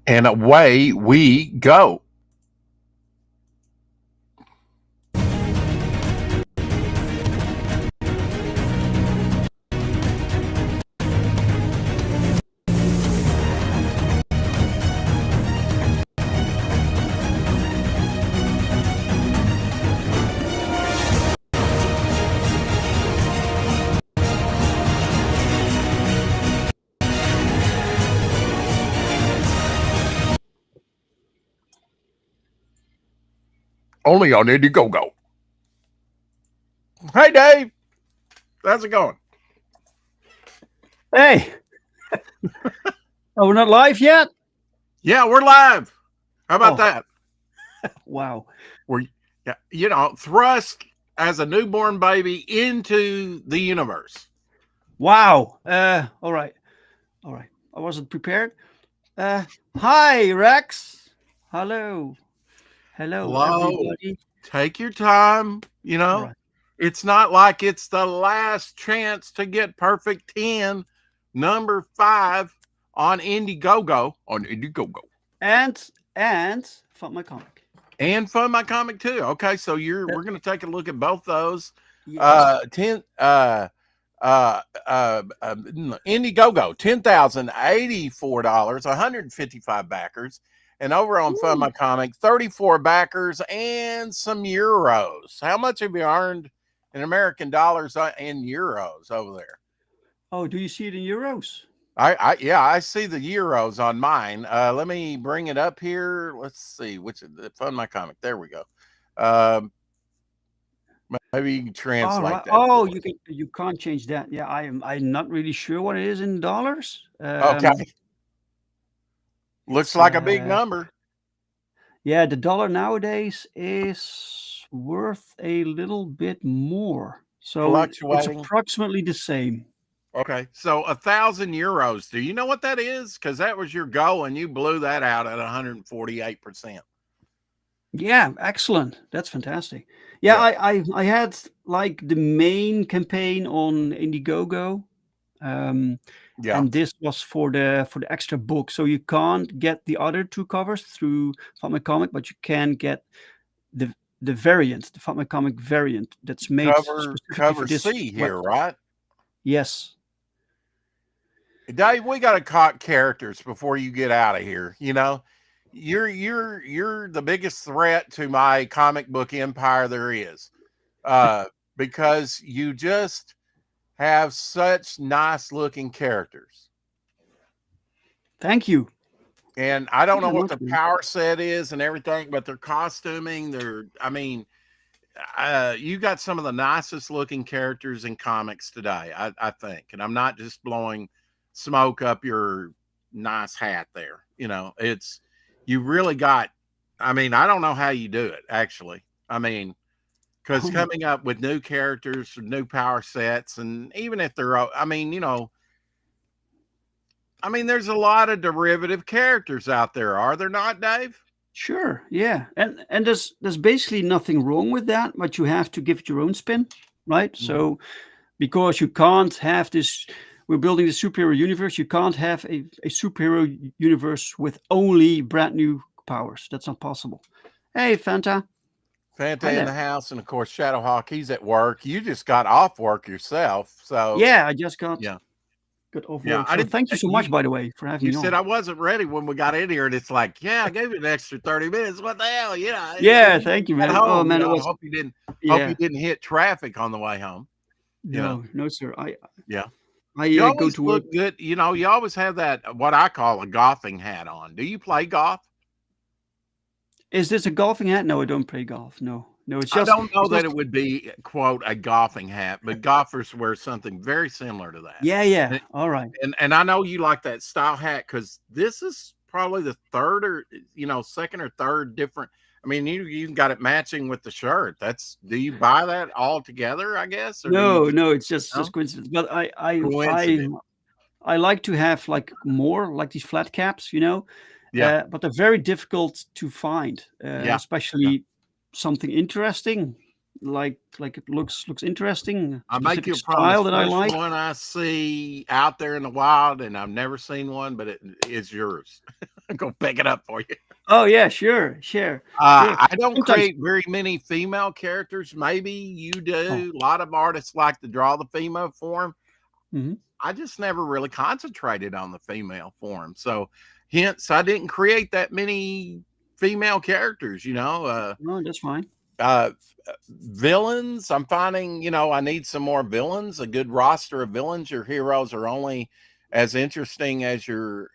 And away we go. Only on Indiegogo. Hey, Dave. How's it going? Hey, oh, we're not live yet? Yeah, we're live. How about Oh. that? Wow. We're, thrust as a newborn baby into the universe. Wow. All right. I wasn't prepared. Hi, Rex. Hello, everybody. Take your time. Right. It's not like it's the last chance to get perfect 10, number 5 on Indiegogo. And Fund My Comic. And Fund My Comic too. Okay, so we're going to take a look at both those. Yes. Indiegogo, $10,084, 155 backers. And over on Fund My Comic, 34 backers and some euros. How much have you earned in American dollars and euros over there? Oh, do you see it in euros? I see the euros on mine. Let me bring it up here. Let's see which Fund My Comic. There we go. Maybe you can translate that. Oh, you can't change that. Yeah, I'm not really sure what it is in dollars. Okay. Looks like a big number. Yeah, the dollar nowadays is worth a little bit more. So it's approximately the same. Okay. So 1,000 euros. Do you know what that is? Because that was your goal and you blew that out at 148%. Yeah, excellent. That's fantastic. Yeah, I had like the main campaign on Indiegogo. And this was for the extra book. So you can't get the other 2 covers through Fund My Comic, but you can get the variant, the Fund My Comic variant that's made cover for this C here, right? Yes. Dave, we got to talk characters before you get out of here. You're the biggest threat to my comic book empire there is, because you just have such nice looking characters. Thank you. And I don't know what the power set is and everything, but their costuming, you got some of the nicest looking characters in comics today, I think. And I'm not just blowing smoke up your nice hat there. You really got, I don't know how you do it, actually. Because coming up with new characters, new power sets, and even if they're, there's a lot of derivative characters out there, are there not, Dave? Sure, yeah. And there's basically nothing wrong with that, but you have to give it your own spin, right? Mm-hmm. So because you can't have this, we're building the superhero universe, you can't have a superhero universe with only brand new powers. That's not possible. Hey, Fanta. Fanta in the house, and of course Shadowhawk, he's at work. You just got off work yourself, so yeah, I just got off work. Yeah, so thank you so much, by the way, for having me on. You said I wasn't ready when we got in here, and it's like, I gave you an extra 30 minutes. What the hell? Yeah, thank you, man. Oh man, I hope you didn't hit traffic on the way home. No, sir. I go to work. Look good. You always have that what I call a golfing hat on. Do you play golf? Is this a golfing hat? No, I don't play golf. No, it's just. I don't know that it would be quote a golfing hat, but golfers wear something very similar to that. Yeah. All right. And I know you like that style hat because this is probably the third or second or third different. You got it matching with the shirt. Do you buy that all together, I guess? Or no, it's just coincidence. But I like to have like more like these flat caps, Yeah. But they're very difficult to find, especially something interesting, like it looks interesting. I make you a style that I like. One I see out there in the wild, and I've never seen one, but it is yours. Go pick it up for you. Oh yeah, sure, sure, sure. I don't Sometimes. create very many female characters. Maybe you Oh. do. A lot of artists like to draw the female form. Mhm. I just never really concentrated on the female form. So hence I didn't create that many female characters, No, that's fine. Uh villains, I'm finding, I need some more villains, a good roster of villains. Your heroes are only as interesting as your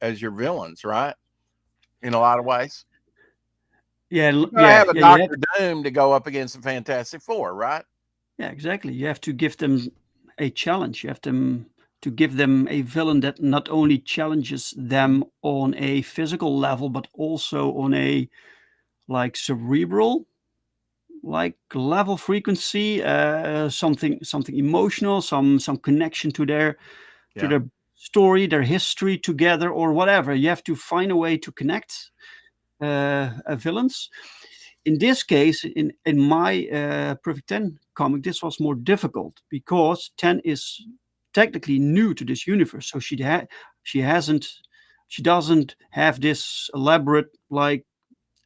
villains, right? In a lot of ways. Yeah, You gotta yeah, have a yeah. You have. Doctor Doom to go up against the Fantastic Four, right? Yeah, exactly. You have to give them a challenge. You have to give them a villain that not only challenges them on a physical level, but also on a like cerebral like level frequency, something emotional, some connection to Yeah. their story, their history together, or whatever. You have to find a way to connect villains. In this case, in my Perfect 10 comic, this was more difficult because 10 is technically new to this universe. So she hasn't she doesn't have this elaborate like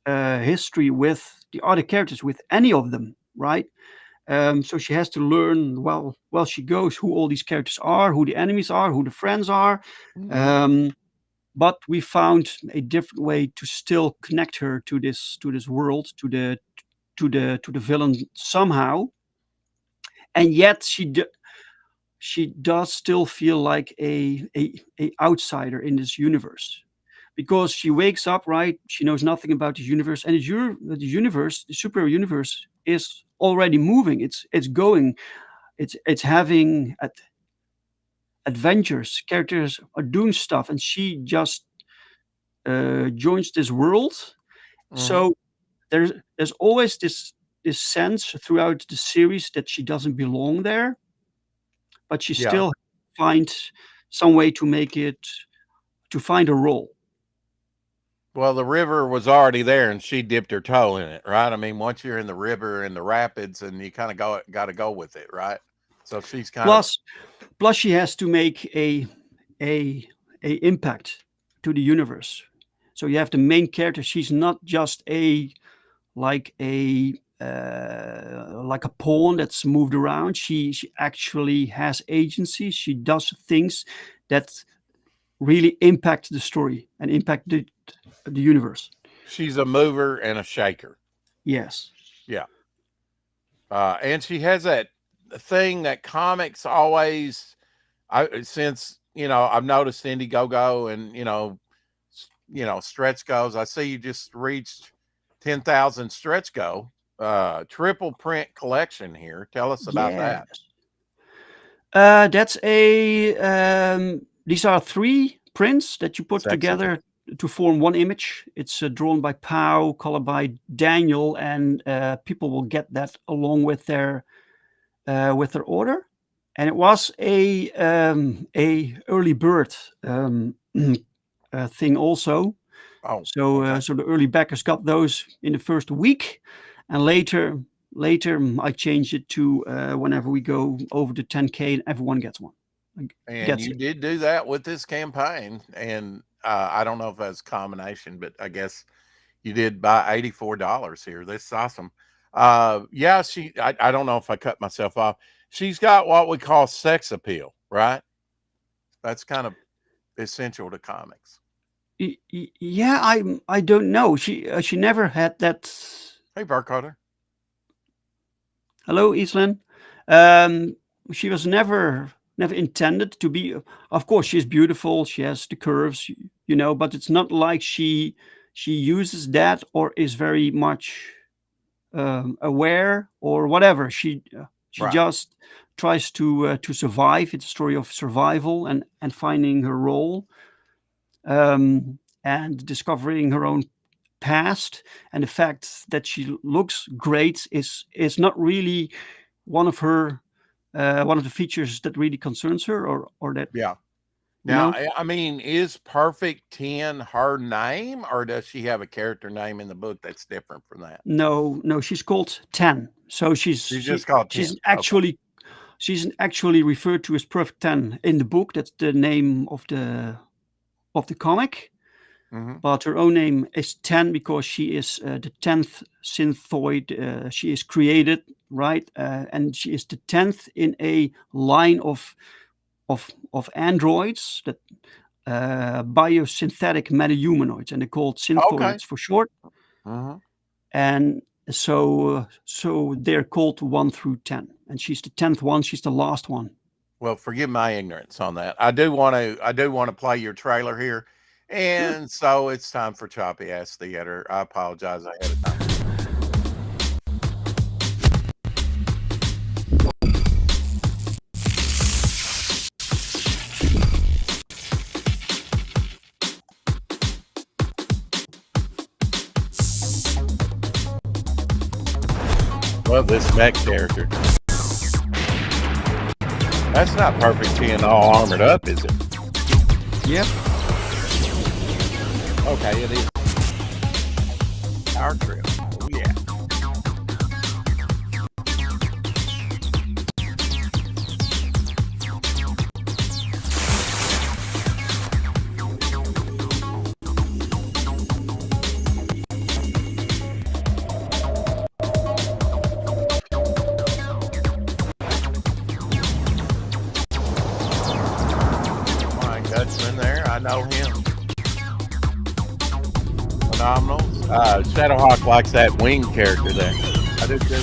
history with the other characters, with any of them, right? So she has to learn while she goes who all these characters are, who the enemies are, who the friends are. Hmm. Um, but we found a different way to still connect her to this world, to the villain somehow, and yet she does still feel like a outsider in this universe because she wakes up, right? She knows nothing about the universe, and the universe, the superhero universe, is already moving. It's going. It's having adventures. Characters are doing stuff, and she just joins this world. Hmm. So there's always this sense throughout the series that she doesn't belong there, but she Yeah. still finds some way to make it to find a role. Well, the river was already there and she dipped her toe in it, right? I mean, once you're in the river and the rapids and you kind of got to go with it, right? So she's kind of, Plus, plus she has to make a a impact to the universe. So you have the main character. She's not just like a like a pawn that's moved around. She actually has agency. She does things that really impact the story and impact the universe. she's a mover and a shaker. Yes. Yeah. And she has that thing that comics always, since, I've noticed Indiegogo and, stretch goals. I see you just reached 10,000 stretch go, triple print collection here. Tell us about that. Yes. That's a these are three prints that you put Sexy. together to form one image. It's drawn by Pau, colored by Daniel, and people will get that along with their order. And it was a early bird thing also. Oh, So okay. so the early backers got those in the first week, and later I changed it to whenever we go over the 10K, and everyone gets one, And gets you it. did do that with this campaign. And I don't know if that's a combination, but I guess you did buy $84 here. That's awesome. Yeah, I don't know if I cut myself off. She's got what we call sex appeal, right? That's kind of essential to comics. Yeah, I don't know. She never had that. Hey, Barcoder. Hello, Islan. Um, she was never intended to be. Of course, she's beautiful. She has the curves, but it's not like she uses that or is very much aware or whatever. She Right. just tries to survive. It's a story of survival and finding her role, and discovering her own past. And the fact that she looks great is not really one of her one of the features that really concerns her, or that Yeah. you Now, know. I mean, is Perfect 10 her name, or does she have a character name in the book that's different from that? No, no, she's called 10. So She's just called 10. Okay. she's actually referred to as Perfect 10 in the book. That's the name of the comic. Mm-hmm. but her own name is 10 because she is the 10th synthoid she is created, right? And she is the 10th in a line of androids that biosynthetic metahumanoids, and they're called Okay. synthoids for short. Mm-hmm. And so they're called 1 through 10, and she's the 10th one. She's the last one. Well, forgive my ignorance on that. I do want to play your trailer here. Sure. And so it's time for Choppy Ass Theater. I apologize ahead of time. Well, this mech character. That's not Perfect 10 all armored up, is it? Yep. Okay, it is. Power trip. Oh, yeah. Mike Dutchman there. I know him. Phenomenal. Shadowhawk likes that wing character there. I do too.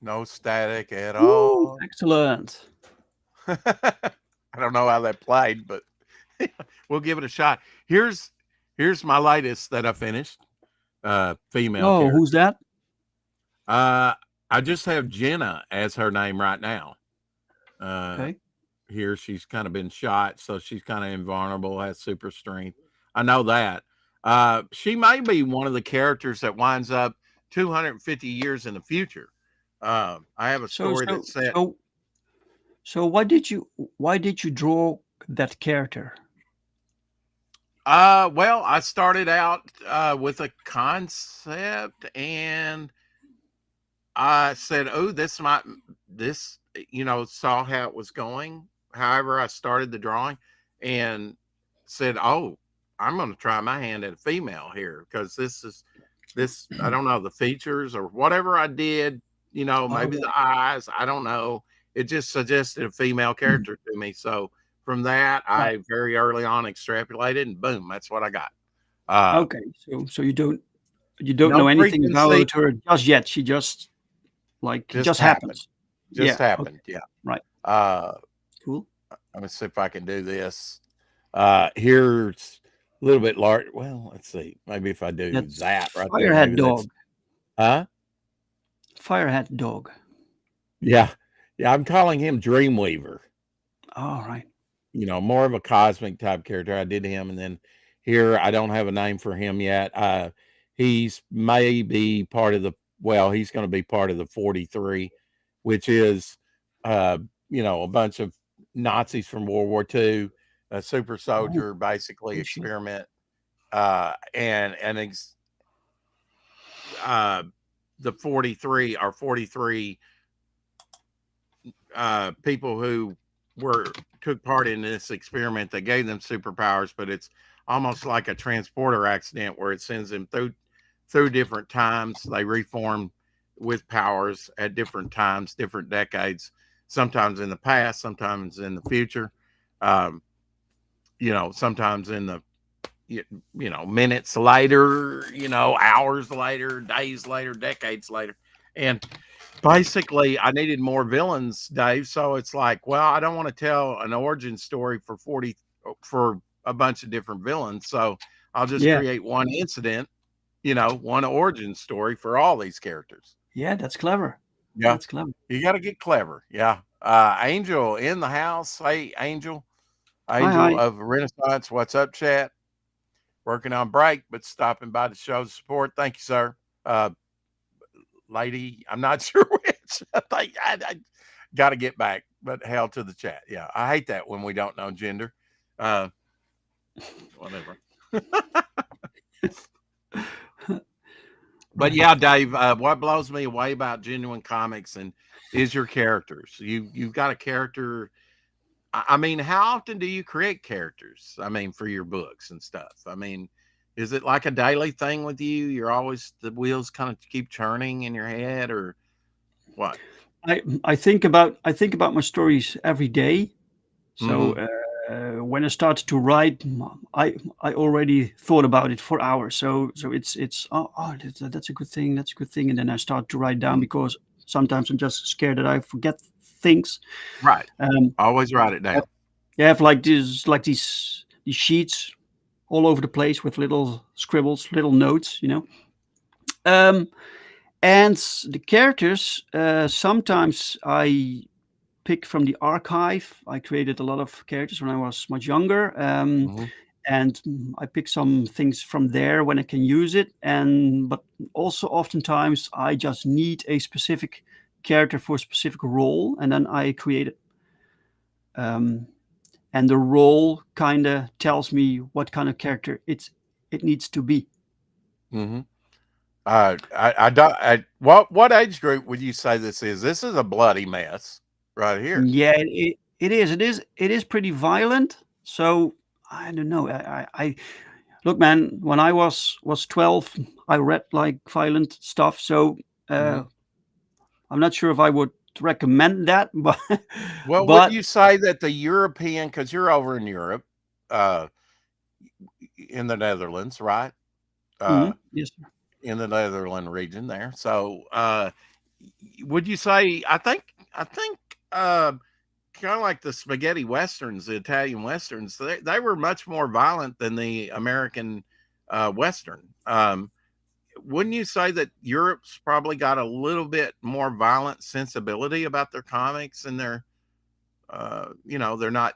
No static at Woo, all. excellent. I don't know how that played, but we'll give it a shot. Here's my latest that I finished. Female Oh, character. who's that? I just have Jenna as her name right now. Okay. Here she's kind of been shot, so she's kind of invulnerable, has super strength. I know that. She may be one of the characters that winds up 250 years in the future. I have a So story so that's set. so so why did you draw that character? Well, I started out with a concept, and I said, "Oh, this," saw how it was going. However, I started the drawing and said, "Oh, I'm going to try my hand at a female here because this. I don't know the features or whatever I did. All Maybe the right. eyes. I don't know. It just suggested a female character to me. So from that, Right. I very early on extrapolated, and boom, that's what I got. Uh, Okay. So you don't no know anything preconceived, about her just yet. She just it just just happened. happens. Just Yeah. Okay. happened. Yeah. Right. Uh, Cool. Let me see if I can do this. Here's a little bit large. Well, let's see. Maybe if I do That's that right there, Firehead maybe that's, Dog. huh? Firehead Dog. Yeah. Yeah. I'm calling him Dreamweaver, All right. more of a cosmic type character. I did him. And then here, I don't have a name for him yet. He's maybe part of he's going to be part of the 43, which is, uh, a bunch of Nazis from World War II, a super Oh, soldier, basically cool shit. experiment, and uh, the 43 are 43 people who took part in this experiment that gave them superpowers, but it's almost like a transporter accident where it sends them through different times. They reform with powers at different times, different decades, sometimes in the past, sometimes in the future, um, sometimes in the minutes later, hours later, days later, decades later. And basically, I needed more villains, Dave. So it's like, well, I don't want to tell an origin story for a bunch of different villains. So I'll just Yeah. create one incident, one origin story for all these characters. Yeah. That's clever. Yeah. That's clever. You got to get clever. Yeah. Angel in the house. Hey, Angel. Hi. Angel Hi. of Renaissance. What's up, chat? Working on break, but stopping by to show support. Thank you, sir. Lady, I'm not sure which. I got to get back, but hell to the chat. Yeah, I hate that when we don't know gender. Uh, Whatever. But yeah, Dave, what blows me away about genuine comics and is your characters. You've got a character. I mean, how often do you create characters? I mean, for your books and stuff. I mean, is it like a daily thing with you? You're always the wheels kind of keep churning in your head, or what? I think about my stories every day. So Hmm. when I start to write, I already thought about it for hours. So it's that's a good thing. That's a good thing. And then I start to write down because sometimes I'm just scared that I forget things. Right. Um, Always write it I down. I have these sheets all over the place with little scribbles, little notes. Um, and the characters. Sometimes I pick from the archive. I created a lot of characters when I was much younger. Hmm. And I pick some things from there when I can use it. And but also oftentimes I just need a specific character for a specific role, and then I create it. Um, and the role kind of tells me what kind of character it needs to be. Hmm. I don't. What age group would you say this is? This is a bloody mess right here. Yeah, it is pretty violent. So I don't know. I look, man. When I was 12, I read like violent stuff. So uh, Hmm. I'm not sure if I would recommend that, but Well, would but you say that the European, because you're over in Europe, uh, in the Netherlands, right? Uh, yes, sir. in the Netherlands region there. So, would you say? I think, uh, kind of like the spaghetti westerns, the Italian westerns. They were much more violent than the American western. Wouldn't you say that Europe's probably got a little bit more violent sensibility about their comics and their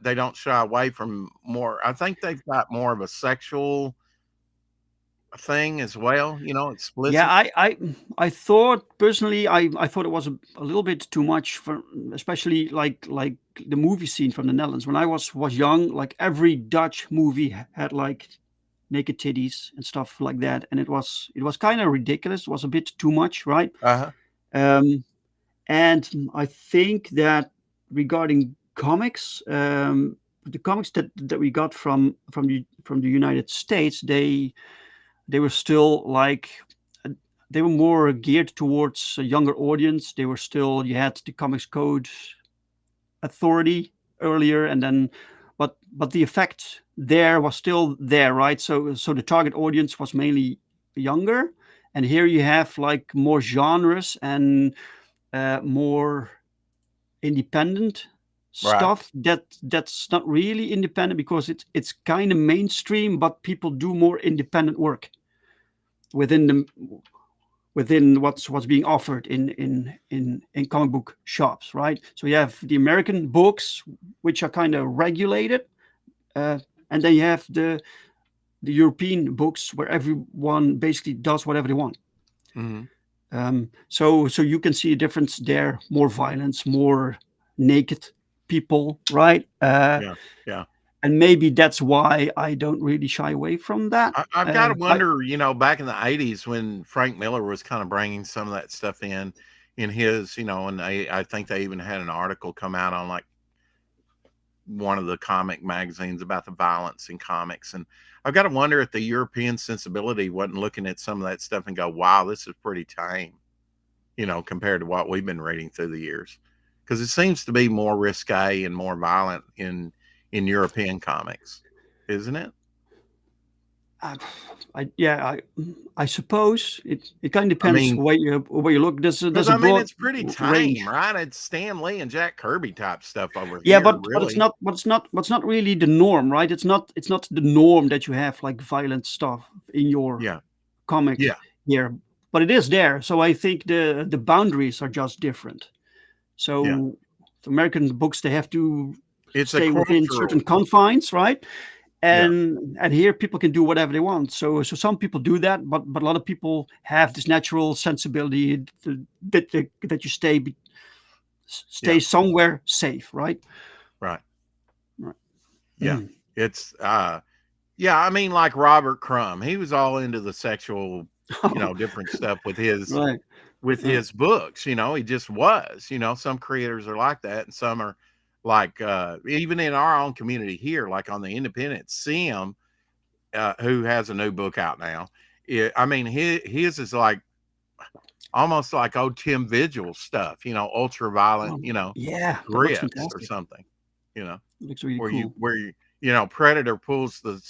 they don't shy away from more. I think they've got more of a sexual thing as well, Yeah, explicit. I thought personally, I thought it was a little bit too much for, especially like the movie scene from the Netherlands. When I was young, like every Dutch movie had like naked titties and stuff like that, and it was kind of ridiculous. It was a bit too much, right? Uh-huh. Um, and I think that regarding comics, the comics that we got from the United States, they were still like uh, they were more geared towards a younger audience. They were still, you had the Comics Code Authority earlier, and then but the effect there was still there, right? So the target audience was mainly younger, and here you have like more genres and more independent Right. stuff that's not really independent because it's kind of mainstream, but people do more independent work within the within what's being offered in comic book shops, right? So you have the American books, which are kind of regulated, uh, and then you have the European books where everyone basically does whatever they want. Hmm. So you can see a difference there: more violence, more naked people, right? Yeah. Yeah. And maybe that's why I don't really shy away from that. I've got to wonder, back in the '80s when Frank Miller was kind of bringing some of that stuff in his, and I think they even had an article come out on like one of the comic magazines about the violence in comics. And I've got to wonder if the European sensibility wasn't looking at some of that stuff and go, wow, this is pretty tame, compared to what we've been reading through the years. Because it seems to be more risque and more violent in European comics, isn't it? I, I suppose it kind of I depends mean, where you look. because There's a I mean, broad it's pretty range. tame, right? It's Stan Lee and Jack Kirby type stuff over Yeah, here, but really. it's not really the norm, right? It's not the norm that you have like violent stuff in your Yeah, comic yeah, here, but it is there. So I think the boundaries are just different. yeah. So the American books, they have to It's a stay within certain cultural, confines, right? yeah, And here people can do whatever they want. So some people do that, but a lot of people have this natural sensibility that you yeah, stay somewhere safe, right? right, Right. yeah. It's yeah. I mean, like Robert Crumb, he was all into the sexual different stuff Right. with Yeah. his books. He just was. Some creators are like that, and some are like even in our own community here, like on the Independent, Sim, who has a new book out now. I mean, his is like almost like old Tim Vigil stuff, ultra violent, Yeah, that looks grits or fantastic. something, you know, Looks really where you cool. where you Predator pulls the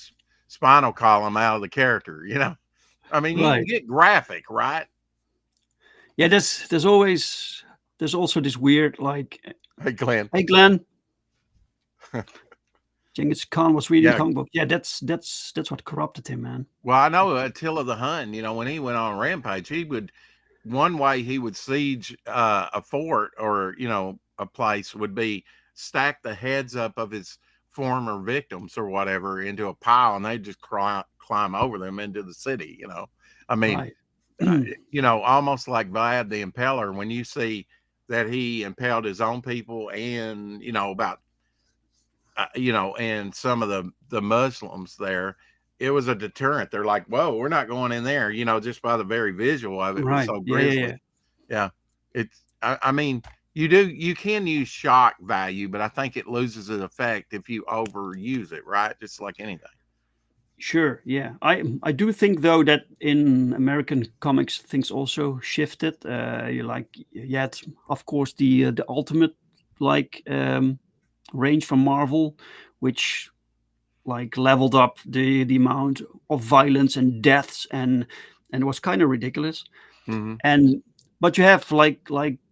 spinal column out of the character. I mean, you can Right. get graphic, right? Yeah, there's also this weird like, Hey, Glenn. hey Glenn, Genghis Khan was reading Yeah. comic books. Yeah, that's what corrupted him, man. Well, I know Attila the Hun, when he went on Rampage, one way he would siege a fort or, a place would be stack the heads up of his former victims or whatever into a pile, and they'd just climb over them into the city. I mean, Right. almost like Vlad the Impaler, when you see that he impaled his own people and, about and some of the Muslims there, it was a deterrent. They're like, whoa, we're not going in there, just by the very visual of it was Right. so Yeah, yeah, yeah. grisly. Yeah. I mean, you can use shock value, but I think it loses its effect if you overuse it, right? Just like anything. Sure. Yeah. I do think though that in American comics things also shifted. You had of course the ultimate like range from Marvel, which like leveled up the amount of violence and deaths, and it was kind of ridiculous. Mm-hmm. And but you have like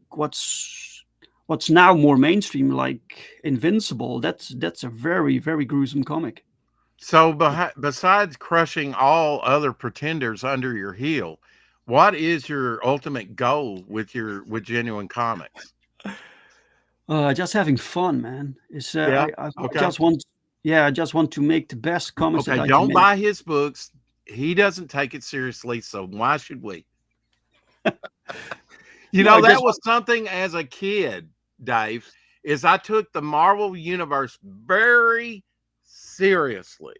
what's now more mainstream, like Invincible. That's a very gruesome comic. So, besides crushing all other pretenders under your heel, what is your ultimate goal with Genuine Comics? Just having fun, man. It's Yeah. I Okay. just want, yeah, I just want to make the best comics that Okay. I can Don't make. buy his books. He doesn't take it seriously. So why should we? No, I That just was want. something as a kid, Dave, is I took the Marvel universe very seriously.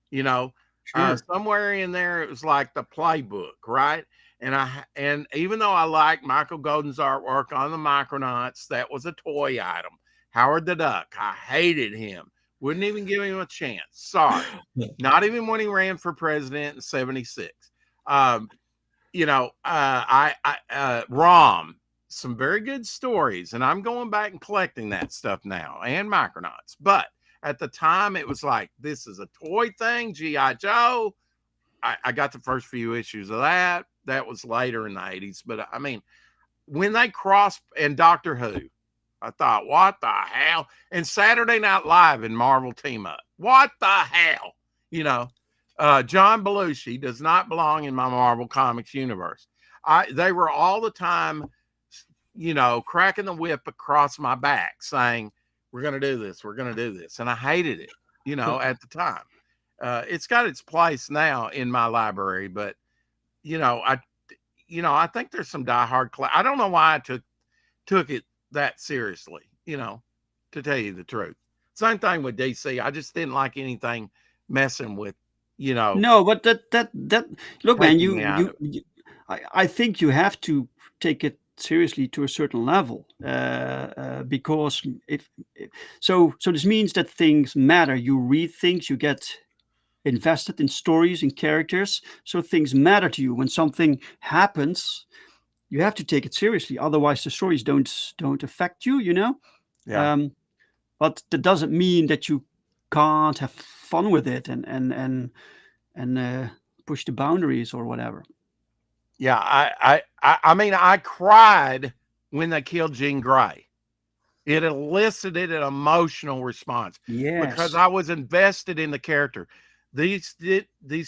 You know, Sure. somewhere in there it was like the playbook, right? And even though I like Michael Golden's artwork on the Micronauts, that was a toy item. Howard the Duck, I hated him. Wouldn't even give him a chance. Sorry. Not even when he ran for president in 76. Um, Rom, some very good stories, and I'm going back and collecting that stuff now and Micronauts. But at the time, it was like, this is a toy thing, G.I. Joe. I got the first few issues of that. That was later in the 80s. But I mean, when they crossed, and Doctor Who, I thought, what the hell? And Saturday Night Live and Marvel team up. What the hell? John Belushi does not belong in my Marvel Comics universe. They were all the time, cracking the whip across my back saying, we're going to do this. We're going to do this. And I hated it, at the time. It's got its place now in my library, but, I think there's some diehard. I don't know why I took it that seriously, to tell you the truth. Same thing with DC. I just didn't like anything messing with, No, but that look, man, taking me out of it. I think you have to take it seriously to a certain level, because so this means that things matter. You read things, you get invested in stories and characters, so things matter to you. When something happens, you have to take it seriously. Otherwise, the stories don't affect you. Yeah. Um, but that doesn't mean that you can't have fun with it and push the boundaries or whatever. Yeah. I mean, I cried when they killed Jean Grey. It elicited an emotional response because Yes. I was invested in the character. These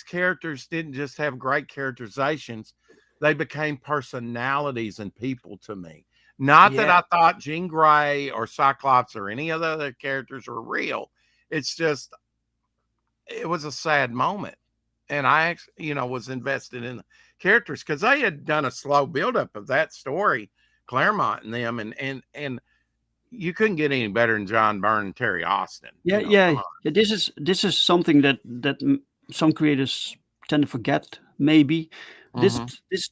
characters didn't just have great characterizations; they became personalities and people to me. Not that Yeah. I thought Jean Grey or Cyclops or any of the other characters were real. It's just it was a sad moment, and I actually, was invested in the characters because they had done a slow buildup of that story, Claremont and them, and you couldn't get any better than John Byrne and Terry Austin. Yeah, Come yeah, on. yeah. This is something that some creators tend to forget, maybe. this Mm-hmm. this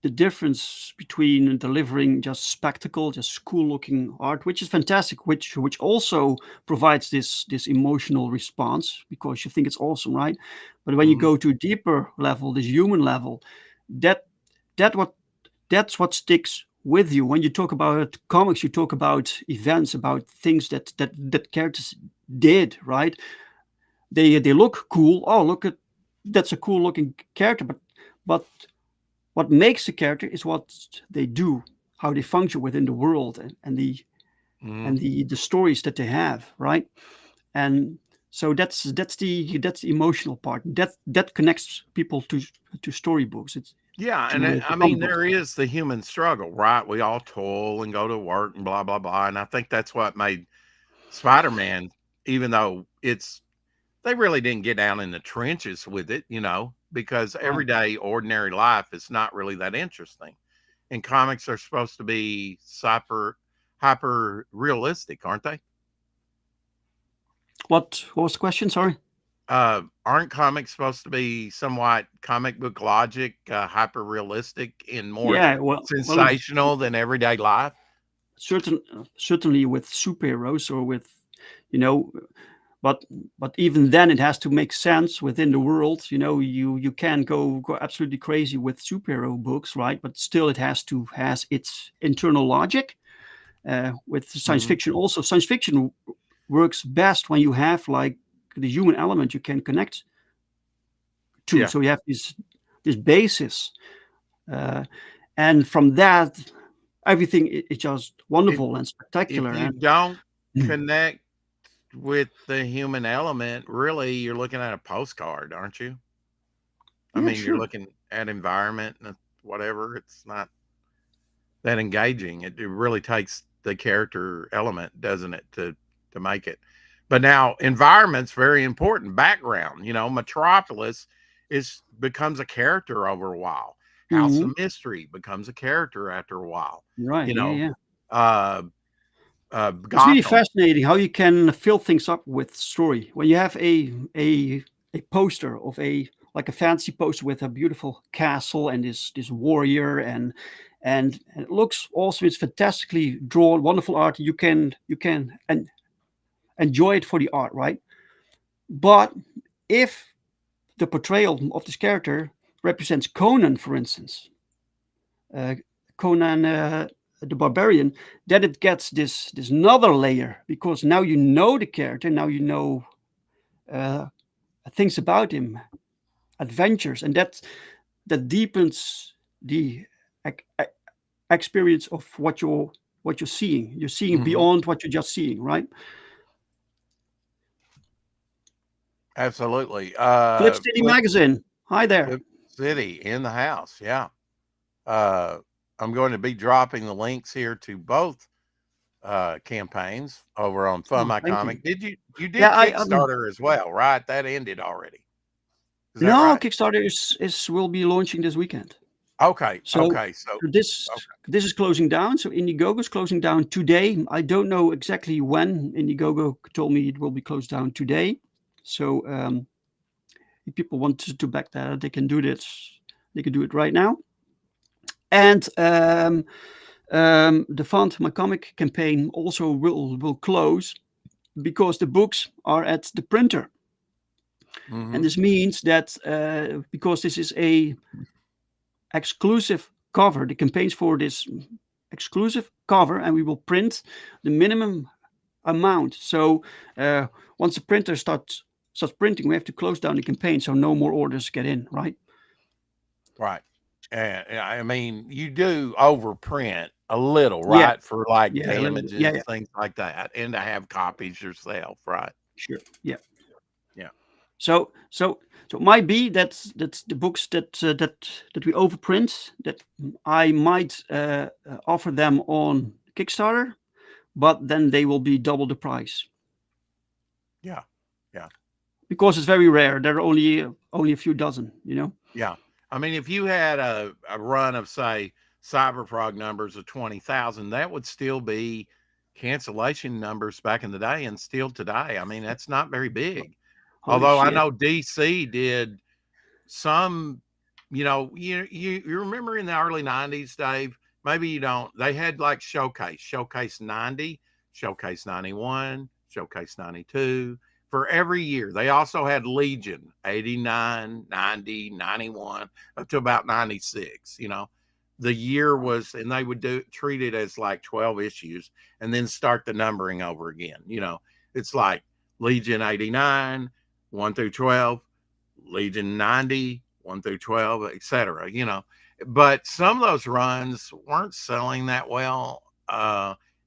the difference between delivering just spectacle, just cool looking art, which is fantastic, which also provides this emotional response because you think it's awesome, right? But when you Mm-hmm. go to a deeper level, this human level, that that what that's what sticks with you. When you talk about comics, you talk about events, about things that characters did, right? They look cool. Oh, look at that's a cool looking character, but what makes the character is what they do, how they function within the world, and Mm-hmm. the stories that they have, right? And so that's the emotional part that connects people to storybooks. It's Yeah, and to I mean comic books. there is the human struggle, right? We all toil and go to work and blah blah blah, and I think that's what made Spider-Man, even though it's they really didn't get down in the trenches with it, because Right. everyday ordinary life is not really that interesting. And comics are supposed to be hyper realistic, aren't they? What was the question? Sorry. Aren't comics supposed to be somewhat comic book logic, hyper realistic and more Yeah. Well, sensational than everyday life? certainly with superheroes or with you know but even then it has to make sense within the world. You can go absolutely crazy with superhero books, right? But still it has its internal logic. With science Mhm. fiction also, science fiction works best when you have like the human element you can connect to, Yeah. so you have this basis, uh, and from that everything is just If wonderful and if spectacular. you And don't connect with the human element, really, you're looking at a postcard, aren't you? I yeah, mean, you're sure. looking at environment and whatever. It's not that engaging. It really takes the character element, doesn't it, to make it. But now environment's very important. Background, Metropolis is becomes a character over a while. House Hmm. of Mystery becomes a character after a while. Right. You Yeah. know, Yeah. uh, It's really Gotham. fascinating how you can fill things up with story. When you have a poster of a like a fancy poster with a beautiful castle and this warrior, and it looks awesome. It's fantastically drawn, wonderful art. You can enjoy it for the art, right? But if the portrayal of this character represents Conan, for instance, uh, Conan the Barbarian, then it gets this another layer because now you know the character, now you know uh, things about him, adventures, and that deepens the ec- e- experience of what you're seeing. You're seeing Hmm. beyond what you're just seeing, right? Absolutely. Flip City Magazine. Hi there. Flip City in the house. Yeah. Uh, I'm going to be dropping the links here to both campaigns over on Fund Oh, My thank you. Comic. You Yeah, did I Kickstarter as well, right? That ended already. Is that no, right? Kickstarter is will be launching this weekend. Okay. So Okay. So this okay. this is closing down. So Indiegogo is closing down today. I don't know exactly when. Indiegogo told me it will be closed down today. So if people want to back that, they can do this. They can do it right now. And the Fund My Comic campaign also will close because the books are at the printer. And Hmm. this means that because this is a exclusive cover, the campaigns for this exclusive cover, and we will print the minimum amount. So once the printer starts printing, we have to close down the campaign so no more orders get in, right? Right. And I mean, you do overprint a little, Yeah, right? For like yeah, a little bit. Yeah, damages, yeah, things like that, and to have copies yourself, right? sure. Yeah. Yeah. So it might be that the books that we overprint that I might offer them on Kickstarter, but then they will be double the price Yeah. Yeah. because it's very rare. There are only a few dozen, you know. Yeah. I mean, if you had a run of, say, Cyberfrog numbers of 20,000, that would still be cancellation numbers back in the day and still today. I mean, that's not very big. Holy Although I shit! know DC did some, you remember in the early 90s, Dave? Maybe you don't. They had like Showcase 90, Showcase 91, Showcase 92 for every year. They also had Legion 89, 90, 91 up to about 96, The year was, and they would treat it as like 12 issues and then start the numbering over again. It's like Legion 89, 1 through 12, Legion 90, 1 through 12, etc. But some of those runs weren't selling that well.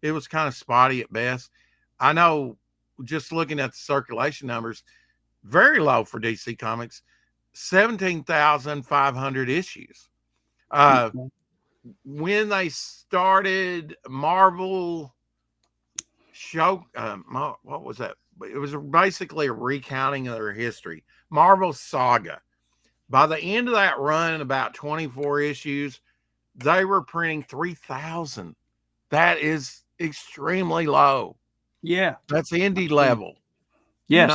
It was kind of spotty at best. I know, just looking at the circulation numbers, very low for DC Comics, 17,500 issues. When they started Marvel show, what was that? It was basically a recounting of their history. Marvel Saga. By the end of that run, about 24 issues, they were printing 3,000. That is extremely low. Yeah. That's indie level. Yes.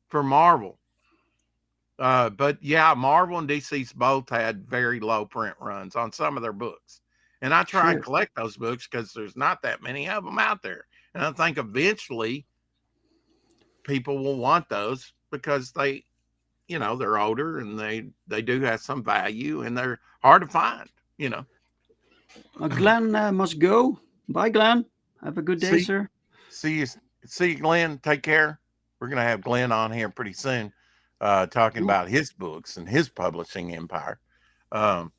For Marvel. But yeah, Marvel and DC's both had very low print runs on some of their books. And I try and collect those books because there's not that many of them out there. And I think eventually people will want those because they're older and they do have some value and they're hard to find. Glenn must go. Bye, Glenn. Have a good day, sir. See you, Glenn. Take care. We're gonna have Glenn on here pretty soon, talking about his books and his publishing empire. What's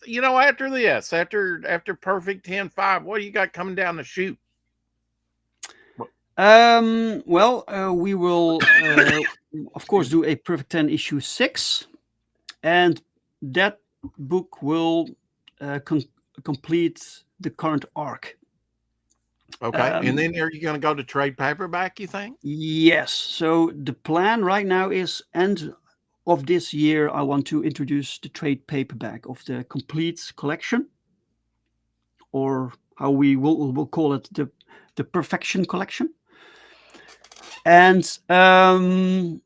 after this, after Perfect 10-5, what do you got coming down the chute? We will of course do a Perfect 10 issue 6, and that book will complete the current arc. Okay, and then are you going to go to trade paperback, you think? Yes. So the plan right now is end of this year, I want to introduce the trade paperback of the complete collection, or how we will call it, the Perfection Collection. And I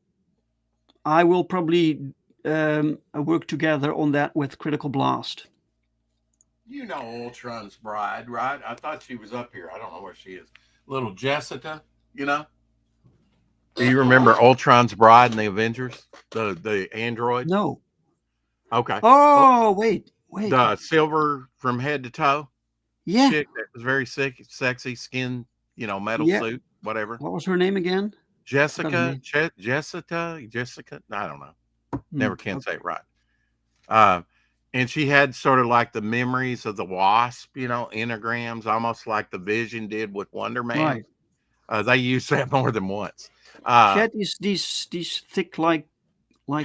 will probably work together on that with Critical Blast. Ultron's bride, right? I thought she was up here. I don't know where she is. Little Jessica, Do you remember Ultron's bride in the Avengers? The android? No. Okay. Oh, wait. The silver from head to toe? Yeah. Chick that was very sexy skin, metal suit, whatever. What was her name again? Jessica. I don't know. Never can say it right. And she had sort of like the memories of the Wasp, enneagrams, almost like the Vision did with Wonder Man. Right. They used that more than once. She had these thick like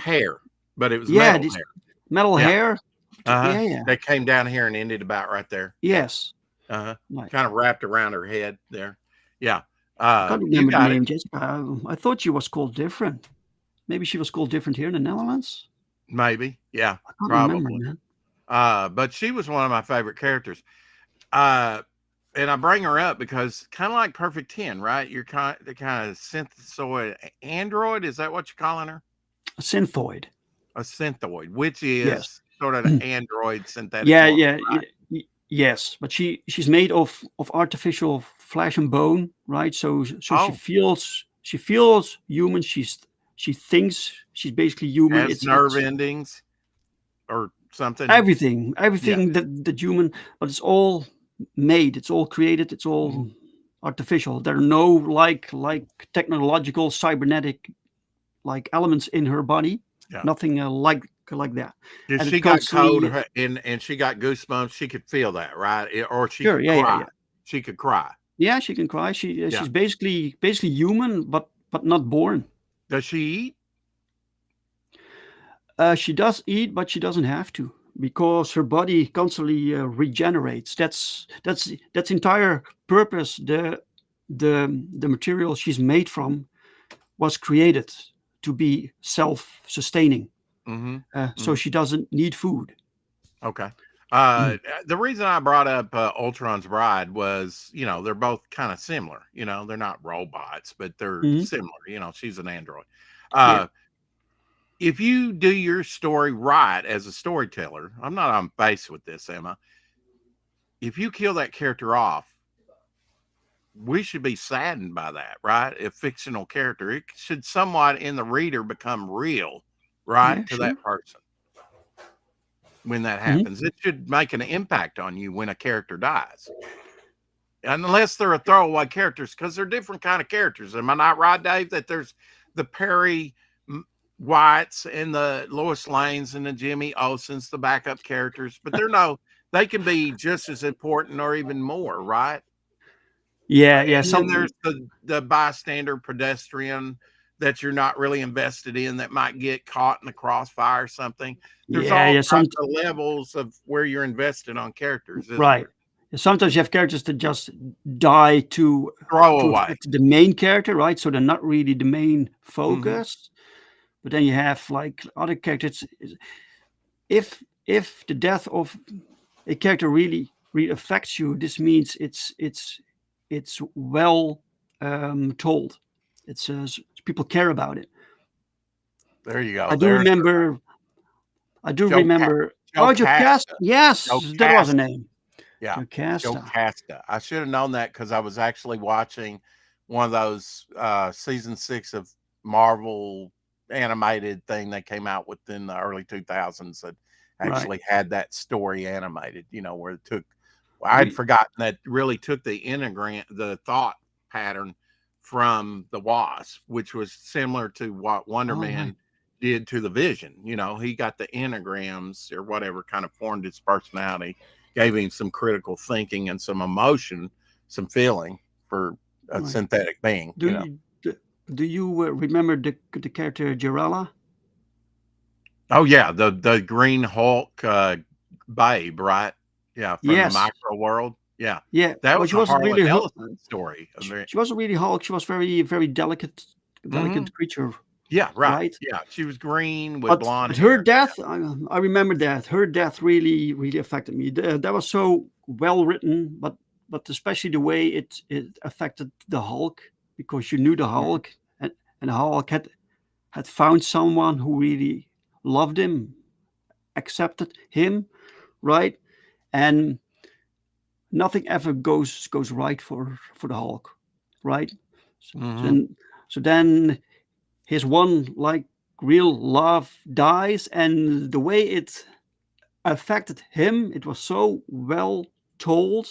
hair, but it was metal hair. Metal hair. Yeah. That came down here and ended about right there. Yes. Right. Kind of wrapped around her head there. Yeah. I can't remember the name, Jessica. I thought she was called different. Maybe she was called different here in the Netherlands. Maybe, yeah, I can't remember, man. But she was one of my favorite characters. And I bring her up because kind of like Perfect 10, right? You're kind of synthesoid android. Is that what you're calling her? A synthoid. A synthoid, which is sort of an android synthetic. Yeah. Right? Yes, but she's made of artificial flesh and bone, right? So she feels human. She thinks she's basically human. It's nerve endings or something. Everything that human, but it's all made. It's all created. It's all artificial. There are no like technological cybernetic like elements in her body. Yeah. Nothing like that. If she got cold and she got goosebumps, she could feel that, right? Or she could cry. Yeah. She could cry. Yeah, she can cry. She's basically human, but not born. Does she eat? She does eat, but she doesn't have to, because her body constantly regenerates. That's entire purpose. The material she's made from was created to be self-sustaining. So she doesn't need food. Okay. The reason I brought up Ultron's bride was, they're both kind of similar. They're not robots, but they're similar. She's an android. if you do your story right as a storyteller, I'm not on base with this, Emma. If you kill that character off, we should be saddened by that, right? A fictional character, it should somewhat in the reader become real, Yeah, right, to sure. that person when that Mhm. happens. It should make an impact on you when a character dies. Unless they're a throwaway characters, because they're different kind of characters. Am I not right, Dave? That there's the Perry Whites and the Lois Lanes and the Jimmy Olsens, the backup characters, but they can be just as important or even more, right? Yeah, yeah. And then there's Some the bystander pedestrian that you're not really invested in that might get caught in the crossfire or something. There's yeah, all yeah. types of levels of where you're invested on characters, isn't Right. there? Sometimes you have characters that just die to Throwaway. affect the main character, right? So they're not really the main Hmm. focus. But then you have like other characters. If the death of a character really affects you, this means it's well told. It's people care about it. There you I go. do There's remember. I do Joe Ca- remember. Joe Oh, Jocasta. Casta. Yes, Joe that was a Casta. name. Yeah, Jocasta. Jocasta. I should have known that because I was actually watching one of those season 6 of Marvel animated thing they came out within the early 2000s that Right. actually had that story animated. Where it took. I'd Do, forgotten that really took the thought pattern from the Wasp, which was similar to what Wonder all right. Man did to the Vision. He got the enneagrams or whatever kind of formed his personality, gave him some critical thinking and some emotion, some feeling for a Right. synthetic being. Do you do you remember the character Jirala? Oh yeah, the Green Hulk babe, right? Yeah, from the Yes. micro world. Yeah, Yeah. that Well, was she a wasn't Harlan really Ellison story. she wasn't really Hulk. She was very Mhm. delicate creature, Yeah, right. right? Yeah, she was green with But blonde her hair. death, I remember that her death really affected me. That was so well written, but especially the way it affected the Hulk because you knew the Mhm. Hulk and the Hulk had found someone who really loved him, accepted him, right? And nothing ever goes right for the Hulk, right? So, so Mhm. then so then his one like real love dies, and the way it affected him, it was so well told.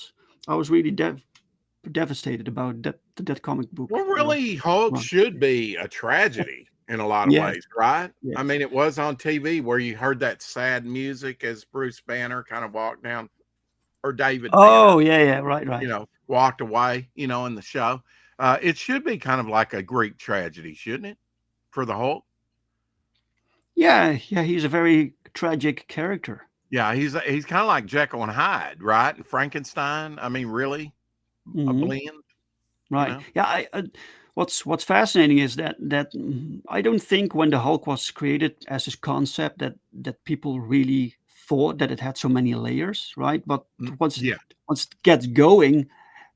I was really devastated about that comic book. Well, really, Hulk Run. should be a tragedy in a lot of Yes, ways, right? I yes. mean, it was on TV where you heard that sad music as Bruce Banner kind of walked down, or David Banner, Oh yeah, right, right. walked away, in the show. It should be kind of like a Greek tragedy, shouldn't it, for the Hulk? Yeah, yeah. He's a very tragic character. Yeah, he's kind of like Jekyll and Hyde, right? And Frankenstein. I mean, really, a Hmm. blend, you Right. know? Yeah. What's fascinating is that I don't think when the Hulk was created as this concept that people really thought that it had so many layers, right? But once Yeah, once it gets going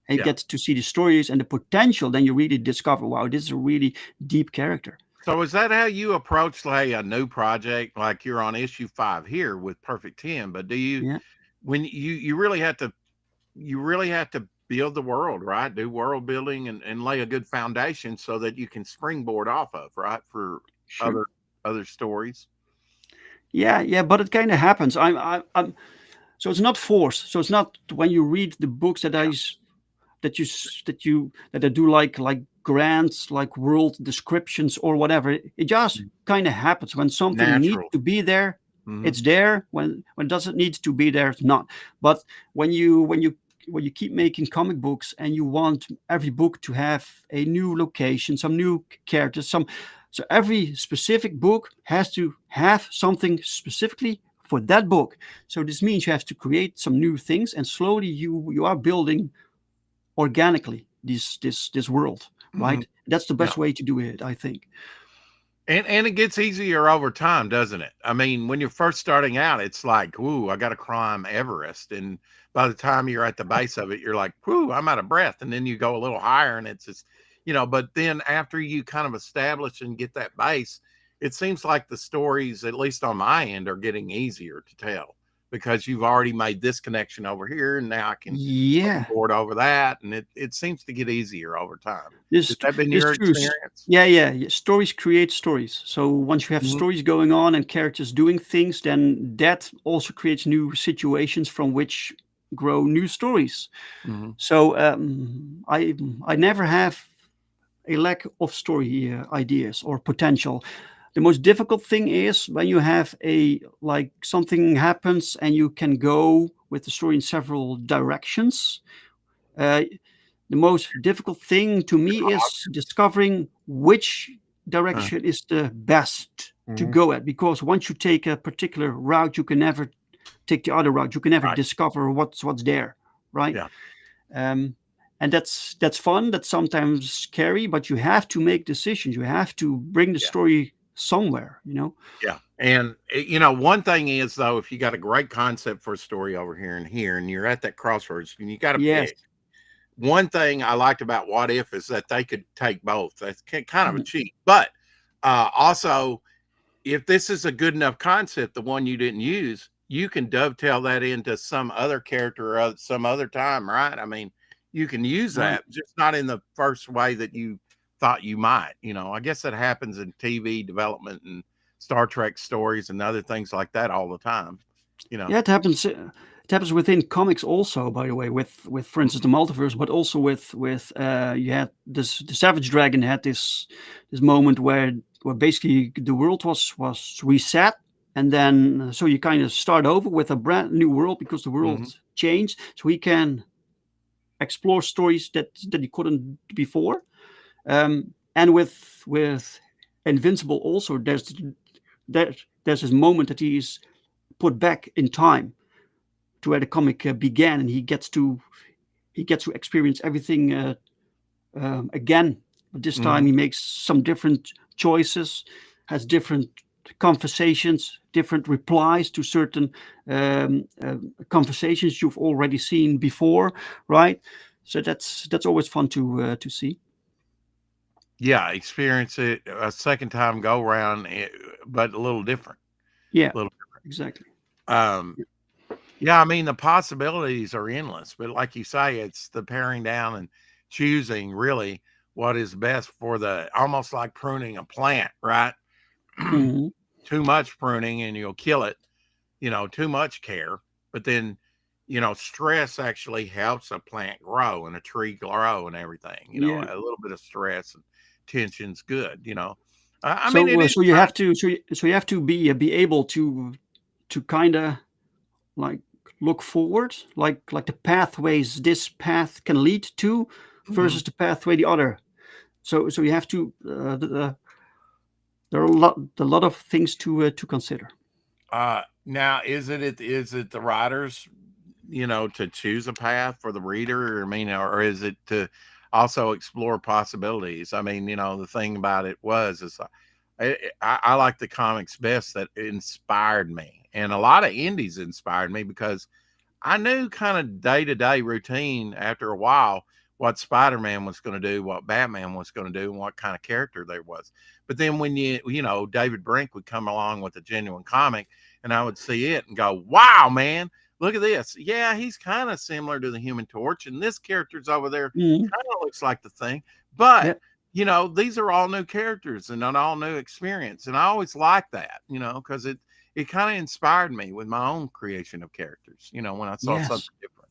and yeah. gets to see the stories and the potential, then you really discover, wow, this is a really deep character. So is that how you approach, like, a new project? Like you're on issue 5 here with Perfect 10, but do you Yeah. when you really have to build the world, right? Do world building and lay a good foundation so that you can springboard off of, right? For Sure. other stories. Yeah, yeah, but it kind of happens. I'm so it's not forced. So it's not when you read the books Yeah. that I do like grants, like world descriptions or whatever. It just Mm. kind of happens when something needs Natural. to be there. Mhm. It's there. When it doesn't need to be there, it's not. But when you keep making comic books and you want every book to have a new location, some new characters, some so every specific book has to have something specifically for that book. So this means you have to create some new things, and slowly you are building organically this world, Mhm. right? That's the Yeah. best way to do it, I think. And it gets easier over time, doesn't it? I mean, when you're first starting out, it's like, "Ooh, I gotta climb Everest," and by the time you're at the base of it, you're like, "Whoo, I'm out of breath," and then you go a little higher, and it's just but then after you kind of establish and get that base, it seems like the stories, at least on my end, are getting easier to tell because you've already made this connection over here, and now I can Yeah, springboard over that, and it seems to get easier over time. Has this that been this your true. experience? Yeah, yeah, yeah. Stories create stories. So once you have Mhm, stories going on and characters doing things, then that also creates new situations from which grow new stories. mhm, So I never have a lack of story ideas or potential. The most difficult thing is when you have a like something happens and you can go with the story in several directions. Uh, the most difficult thing to me is discovering which uh, direction is the best to mhm, go at, because once you take a particular route you can never take the other route, you can never right, discover what's there, right? yeah, um, and that's fun, that's sometimes scary, but you have to make decisions, you have to bring the yeah, story somewhere, you know. yeah, and, one thing is, though, if you got a great concept for a story over here, and you're at that crossroads, and you gotta Yes. pick. One thing I liked about What If is that they could take both. That's kind of a Mm, cheat, but, also, if this is a good enough concept, the one you didn't use, you can dovetail that into some other character or some other time, right? I mean, you can use right. that, just not in the first way that you thought you might. I guess that happens in TV development and Star Trek stories and other things like that all the time. You know. Yeah, it happens within comics also, by the way, with for instance the multiverse, but also with you had this, the Savage Dragon had this moment where basically the world was reset, and then so you kind of start over with a brand new world because the world Mhm, changed, so he can explore stories that he couldn't before. And with Invincible also, there, there's this moment that he's put back in time to where the comic began, and he gets to experience everything again. But this time mhm. he makes some different choices, has different conversations, different replies to certain conversations you've already seen before, right? So that's always fun to see. Yeah, experience it a second time go round, but a little different, Yeah, little exactly. um, yeah, I mean, the possibilities are endless, but like you say, it's the paring down and choosing really what is best for the almost like pruning a plant, right? Hmm. Too much pruning and you'll kill it, too much care. But then, stress actually helps a plant grow and a tree grow and everything. Yeah. A little bit of stress and tension's good. I mean, So it is so you kind have to so you have to be able to kind of like look forward, like the pathways this path can lead to of, versus the pathway the other. So you have to there are a lot of things to consider. now, is it the writers, to choose a path for the reader? I mean, or is it to also explore possibilities? I mean, the thing about it is I like the comics best that inspired me, and a lot of indies inspired me because I knew kind of day to day routine after a while what Spider Man was going to do, what Batman was going to do, and what kind of character there was. But then when David Brink would come along with a genuine comic, and I would see it and go, wow, man, look at this. Yeah, he's kind of similar to the Human Torch, and this character's over there Mhm. kind of looks like the Thing. But, Yeah. these are all new characters and an all new experience. And I always like that, because it kind of inspired me with my own creation of characters, when I saw Yes. something different.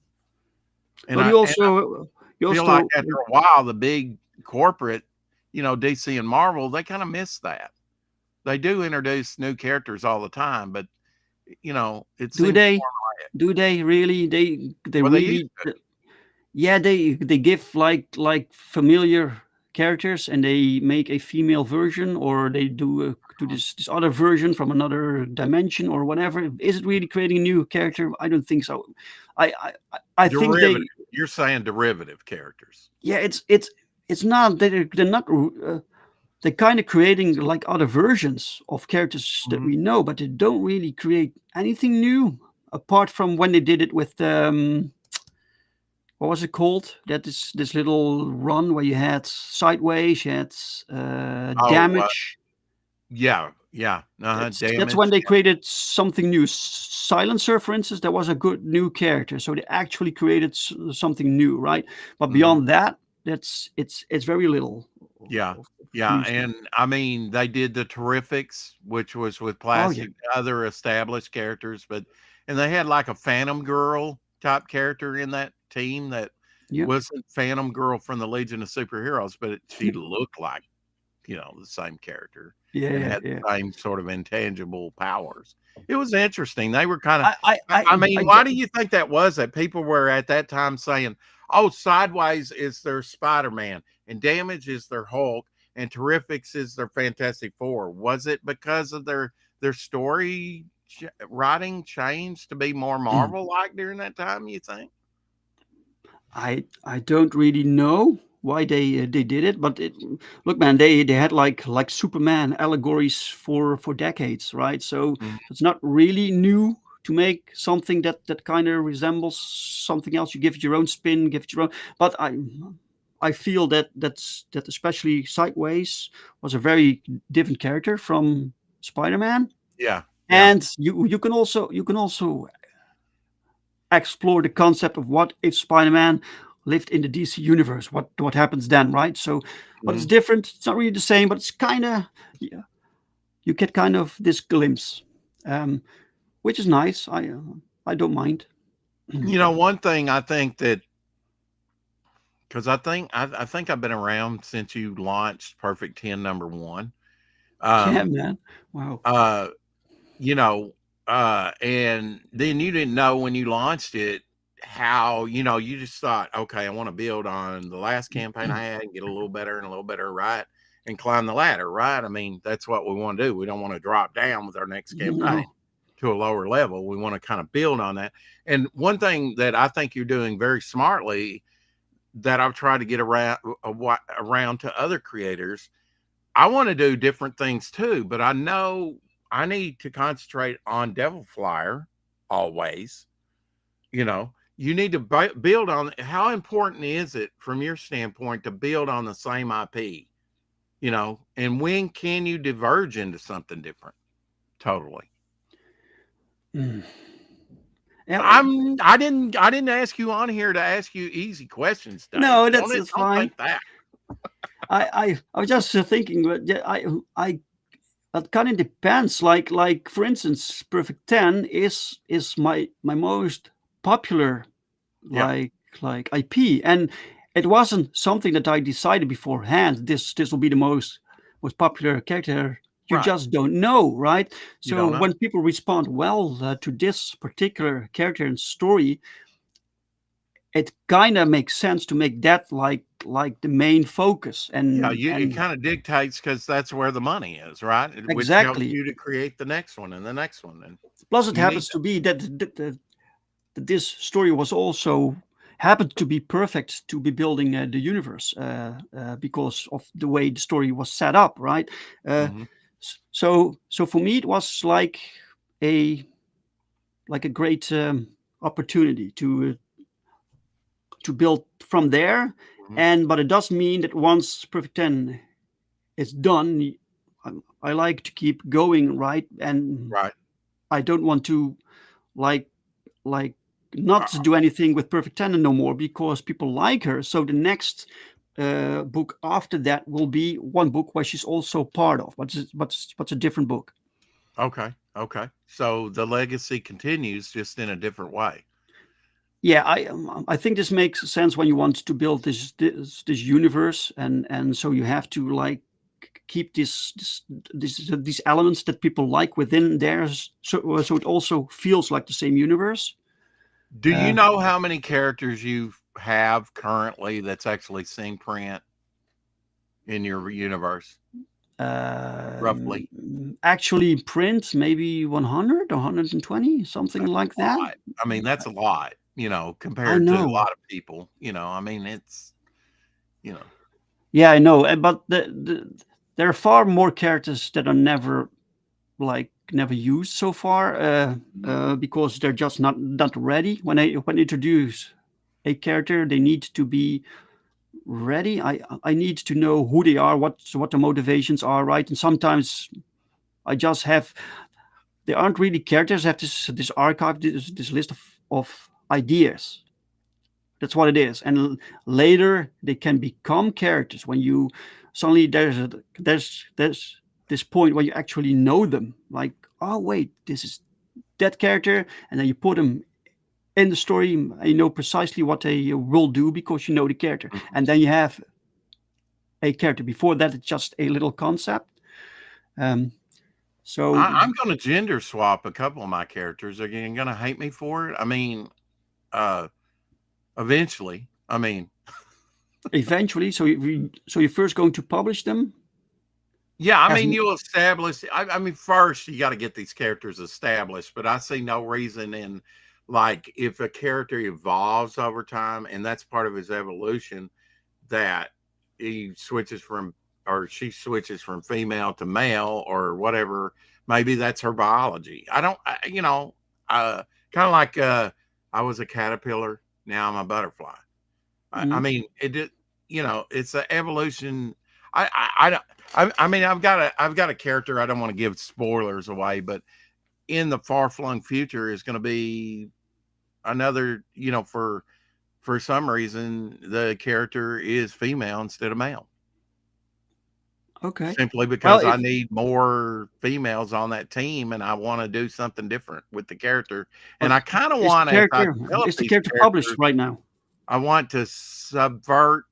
And But I you and I also you feel like also after a while, the big corporate, DC and Marvel, they kind of miss that. They do introduce new characters all the time, but it do seems they formulaic. do they really they Well, they used really to. yeah, they give like familiar characters and they make a female version, or they do this other version from another dimension or whatever. Is it really creating a new character? I don't think so. I think Derivative. You're saying derivative characters. yeah, it's not, they're not they're kind of creating like other versions of characters that Mhm. we know, but they don't really create anything new apart from when they did it with what was it called? That is this little run where you had Sideways, you had Oh, Damage. Yeah, yeah, That's when Damage. they created something new. Silencer, for instance, that was a good new character. So they actually created something new, right? But Mhm. beyond that, it's very little Yeah, of yeah, new stuff. and I mean, they did the Terrifics, which was with Oh yeah, plastic other established characters, but and they had like a Phantom Girl type character in that team that yeah, wasn't Phantom Girl from the Legion of Superheroes, but she yeah, looked like, the same character yeah, and yeah. had Yeah. the same sort of intangible powers. It was interesting. They were kinda I, I, I I, mean, I why get. do you think that was that people were at that time saying, "Oh, Sideways is their Spider-Man, and Damage is their Hulk, and Terrifics is their Fantastic Four"? Was it because of their story writing changed to be more Marvel-like during that time, you think? I don't really know why they did it, but look, man, they had like Superman allegories for decades, right? So Mhm. it's not really new to make something that kind of resembles something else. You give it your own spin, give it your own. But I feel that especially Sideways was a very different character from Spider-Man, Yeah, yeah, and you can also explore the concept of what if Spider-Man lived in the DC universe. What happens then, right? So, but it's mhm. different. It's not really the same, but it's kind of, yeah, you get kind of this glimpse, um, which is nice. I don't mind. One thing I think that 'cause I think I've been around since you launched Perfect 10 #1. Yeah, Um, man. Wow. uh, you know, and then you didn't know when you launched it how, you just thought, "Okay, I wanna build on the last campaign I had and get a little better and a little better, right? And climb the ladder," right? I mean, that's what we wanna do. We don't wanna drop down with our next campaign No. to a lower level. We wanna kinda build on that. And one thing that I think you're doing very smartly that I've tried to get around to other creators. I want to do different things too, but I know I need to concentrate on Devil Flyer always. You need to build on how important is it from your standpoint to build on the same IP, and when can you diverge into something different? Totally. Mm. Yeah, I didn't ask you on here to ask you easy questions, Dave. no, Don't that's don't fine. think that. I was just thinking, but yeah, I that kind of depends. Like for instance, Perfect 10 is my most popular Yeah, like IP, and it wasn't something that I decided beforehand. This will be the most popular character. You right. just don't know, right? You So don't know. when people respond well to this particular character and story, it kind of makes sense to make that like the main focus. Yeah, And it and kind of dictates because that's where the money is, right? Which helps exactly. you to create the next one and the next one, and Plus, it you need happens that. to be that this story was also happened to be perfect to be building the universe because of the way the story was set up, right? Uh, Mhm, so for me, it was a like a great opportunity to build from there. mhm. And but it does mean that once Perfect 10 is done, I like to keep going, right? And Right. I don't want to like like not Uh, to do anything with Perfect Ten no more because people like her. So the next book after that will be one book where she's also part of, but it's a different book. okay, okay. So the legacy continues just in a different way. Yeah, I think this makes sense when you want to build this universe, and so you have to like keep these elements that people like within theirs, so it also feels like the same universe. Do you Uh, know how many characters you have currently that's actually seen print in your universe, roughly? Actually print maybe 100 or 120, something That's like a that. lot. I mean, that's a lot, I compared to a know. lot of people. I mean, it's, you know, Yeah, I know. But there are far more characters that are never used so far because they're just not ready. When I introduce a character, they need to be ready. I need to know who they are, what the motivations are, right? And sometimes I just have they aren't really characters. I have this archive, this list of ideas. That's what it is. And later they can become characters when you suddenly there's this point where you actually know them. Like, oh wait, this is that character, and then you put them in the story, and you know precisely what they will do because you know the character. Mhm. And then you have a character. Before that, it's just a little concept. Um, so I'm going to gender swap a couple of my characters. Are you going to hate me for it? I mean, uh, eventually. I mean, eventually, so you're first going to publish them yeah, I as mean, you'll establish. I mean, first you got to get these characters established, but I see no reason in, like, if a character evolves over time and that's part of his evolution, that he switches from or she switches from female to male or whatever. Maybe that's her biology. I don't, you know, kind of like I was a caterpillar, now I'm a butterfly. I Mhm. mean, it did, you know, it's an evolution. I don't. I mean, I've got a character. I don't want to give spoilers away, but in the far flung future is going to be another. You know, for some reason the character is female instead of male, Okay. simply Well, because I if need more females on that team, and I want to do something different with the character. And but I kind of is the want to, if I character develop is the these character published characters, right now? I want to subvert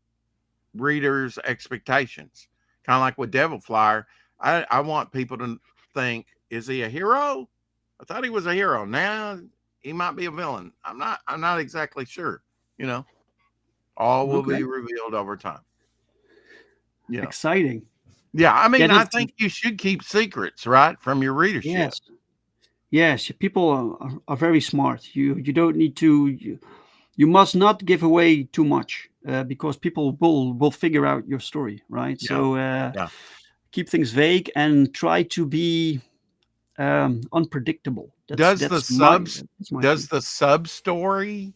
readers' expectations. Kind of like with Devil Flyer, I want people to think, is he a hero? I thought he was a hero. Now he might be a villain. I'm not exactly sure. You know, all will be Okay. revealed over time. You know. Exciting. Yeah, I Yeah, mean, I that's think you should keep secrets, right, from your readership. yes. Yes, people are very smart. You don't need to you must not give away too much because people will figure out your story, right? Yeah, So yeah. keep things vague and try to be unpredictable. Does the That's my does thing. the sub story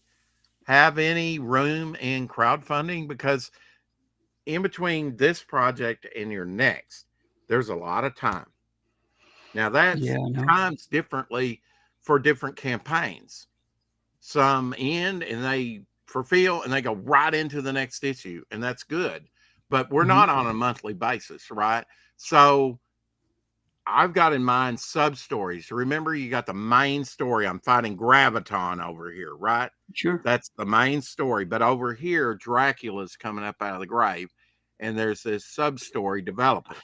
have any room in crowdfunding? Because in between this project and your next, there's a lot of time. Now Yeah, that's I know. times differently for different campaigns. Some end and they fulfill and they go right into the next issue, and that's good. But we're Hmm. not on a monthly basis, right? So I've got in mind sub stories. Remember, you got the main story. I'm fighting Graviton over here, right? Sure. That's the main story. But over here, Dracula's coming up out of the grave, and there's this sub story developing.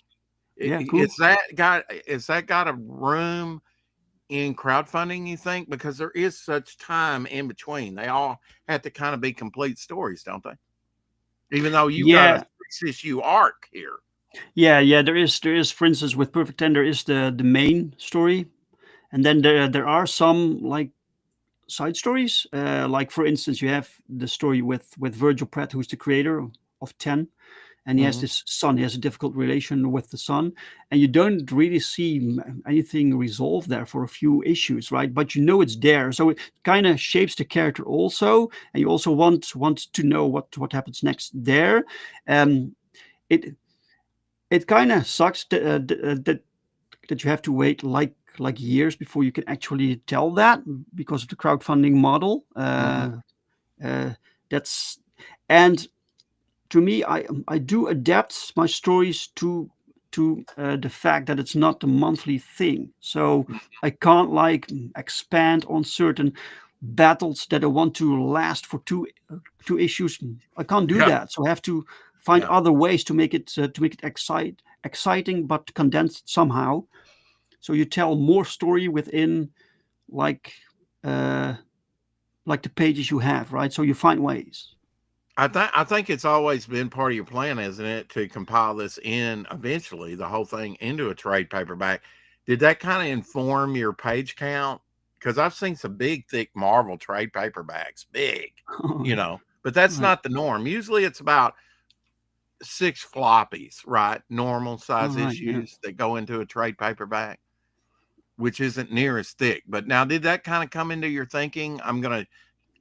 Yeah, cool. Is that got a room in crowdfunding, you think? Because there is such time in between. They all have to kind of be complete stories, don't they? Even though you got a Yeah, 6 issue arc here. yeah. There is, for instance, with Perfect Ten, there is the main story, and then there are some like side stories. Like for instance, you have the story with Virgil Pratt, who's the creator of Ten, and he has Mhm. this son. He has a difficult relation with the son, and you don't really see anything resolved there for a few issues, right? But you know it's there, so it kind of shapes the character also, and you also want to know what happens next there. Um, it it kind of sucks that you have to wait like years before you can actually tell that because of the crowdfunding model. Mhm. Uh, that's and to me, I do adapt my stories to the fact that it's not a monthly thing. So I can't like expand on certain battles that I want to last for two issues. I can't do Yeah. that. So I have to find Yeah. other ways to make it exciting but condensed somehow. So you tell more story within like uh, like the pages you have, right? So you find ways. I think it's always been part of your plan, isn't it, to compile this in eventually the whole thing into a trade paperback. Did that kind of inform your page count? Because I've seen some big, thick Marvel trade paperbacks, big, you know, but that's Right. not the norm. Usually it's about 6 floppies, right? Normal All size right. Yeah. issues that go into a trade paperback, which isn't near as thick. But now, did that kind of come into your thinking? I'm going to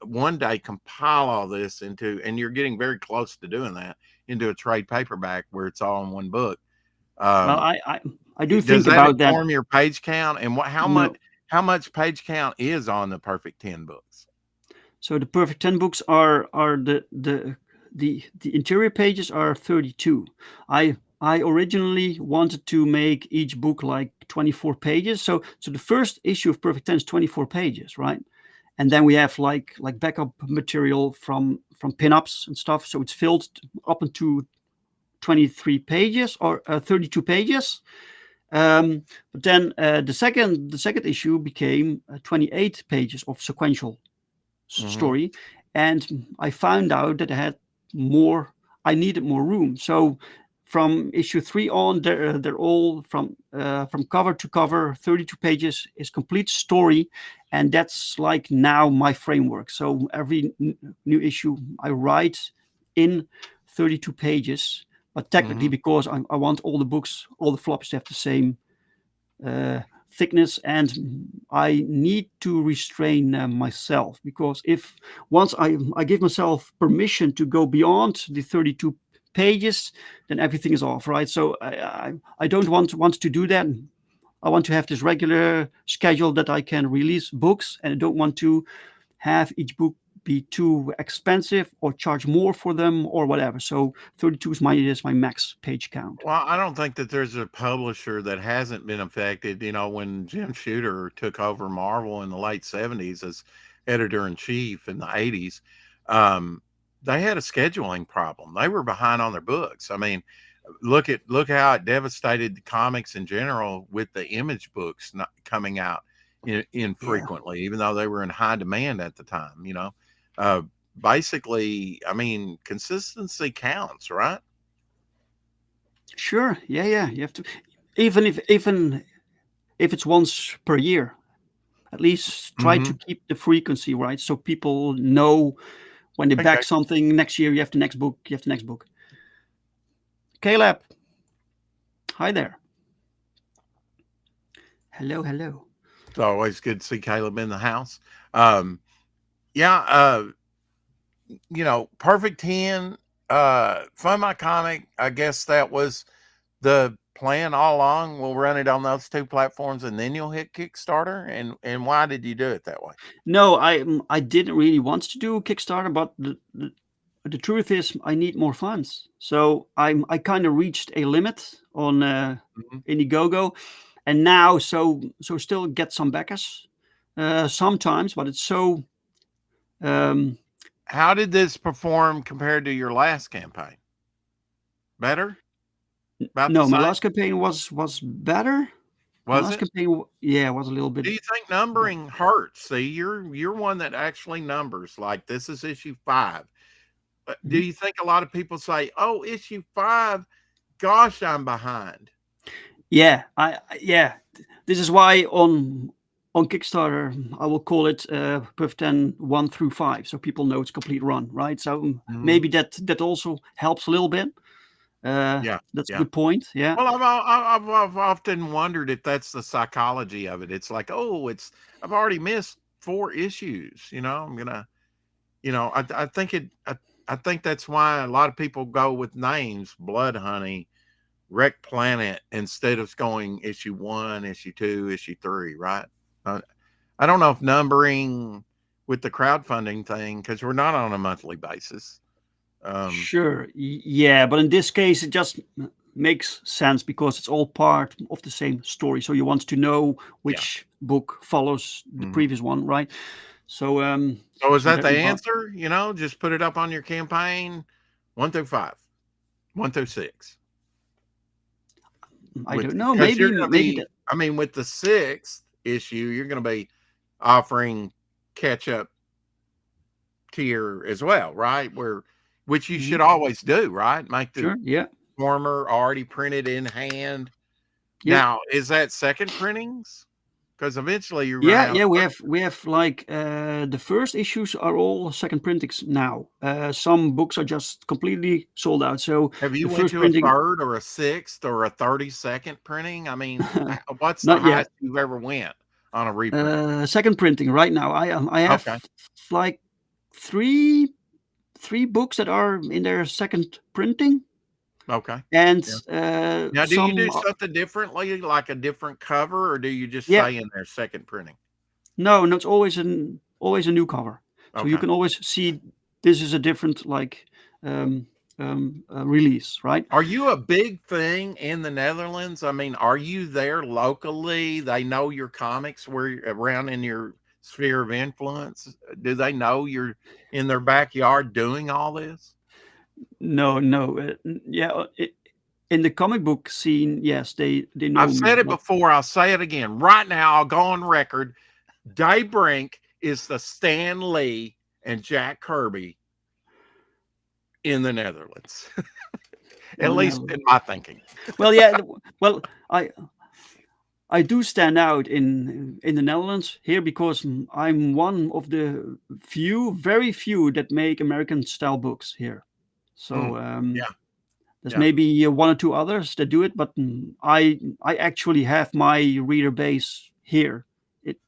one day compile all this into, and you're getting very close to doing that, into a trade paperback where it's all in one book. Well, Um, I do Does think that about that. inform your page count? And No. how much page count is on the perfect 10 books? So the perfect 10 books are the interior pages are 32. I originally wanted to make each book like 24 pages. So the first issue of Perfect 10 is 24 pages, right? And then we have like backup material from pinups and stuff. So it's filled up into 23 pages or 32 pages. But then the second issue became 28 pages of sequential Mhm. story, and I found out that I needed more room. So from issue 3 on, they're all from cover to cover, 32 pages is complete story, and that's like now my framework. So every new issue I write in 32 pages, but technically Mhm. because I want all the books, all the floppies to have the same uh, thickness, and I need to restrain myself, because if once I give myself permission to go beyond the 32 pages, then everything is off, right? So I don't want to do that. I want to have this regular schedule that I can release books, and I don't want to have each book be too expensive or charge more for them or whatever. So 32 is my max page count. Well, I don't think that there's a publisher that hasn't been affected. You know, when Jim Shooter took over Marvel in the late 70s as editor in chief in the 80s, um, they had a scheduling problem. They were behind on their books. I mean, look how it devastated the comics in general with the Image books not coming out Yeah. infrequently, even though they were in high demand at the time. Uh, basically, I mean, consistency counts, right? Sure. Yeah, yeah. You have to, even if it's once per year, at least try to Hmm. keep the frequency right, so people know when they back Okay. something next year. You have the next book. You have the next book. Caleb, hi there. Hello, hello. It's always good to see Caleb in the house. Um, yeah, Perfect 10, Fund My Comic, I guess that was the plan all along. We'll run it on those two platforms and then you'll hit Kickstarter. And why did you do it that way? No, I didn't really want to do Kickstarter, but the truth is I need more funds. So I kind of reached a limit on Mhm. Indiegogo, and now so still get some backers sometimes, but it's so um, How did this perform compared to your last campaign? Better? About the no, my same? last campaign was better. My Was last it? campaign, yeah, was a little bit Do you think better. numbering hurts? See, you're one that actually numbers. Like this is issue 5. Do Mhm. you think a lot of people say, "Oh, issue 5, gosh, I'm behind"? Yeah, yeah. This is why on Kickstarter I will call it Perf 10 1 through 5, so people know it's complete run, right? So Mhm. maybe that also helps a little bit. Yeah, That's a yeah. good point. Yeah, Well, I've often wondered if that's the psychology of it. It's like, "Oh, I've already missed 4 issues," I'm gonna I think I think that's why a lot of people go with names, Blood Honey, Wreck Planet, instead of going issue 1, issue 2, issue 3, right? Uh, I don't know if numbering with the crowdfunding thing, because we're not on a monthly basis. Um, sure. Yeah, but in this case, it just makes sense because it's all part of the same story. So you want to know yeah. which book follows the Mhm. previous one, right? So So is so that that the regard, answer? Just put it up on your campaign, 1 through 5, 1 through 6. I With don't know. because you're gonna Maybe be that. I mean, with the 6th issue, you're gonna be offering catch-up tier as well, right? Which you Mhm. should always do, right? Make the Sure. Yeah. former already printed in hand. Yeah. Now, is that second printings? Because eventually you run Yeah, out of yeah, we have like the first issues are all second printings now. Some books are just completely sold out. So have you the went first to a printing, third or a sixth or a 32nd printing? I mean, what's the not yet. highest you've ever went on a reprint? Second printing right now. I have Okay. like three books that are in their second printing. Okay. and Yeah. Now, do you some do something differently, like a different cover, or do you just yeah, say in there second printing? no, no, it's always a new cover, so you Okay. can always see this is a different like release, right? Are you a big thing in the Netherlands? I mean, are you there locally? They know your comics where around in your sphere of influence. Do they know you're in their backyard doing all this? No, no, yeah, in the comic book scene, yes, they I've know me, said it but before. I'll say it again. Right now, I'll go on record. Brink is the Stan Lee and Jack Kirby in the Netherlands, in at the least in Netherlands. my thinking. Well, yeah, well, I do stand out in the Netherlands here because I'm one of the few, very few that make American style books here. Mm, So yeah, there's yeah. maybe one or two others that do it, but I actually have my reader base here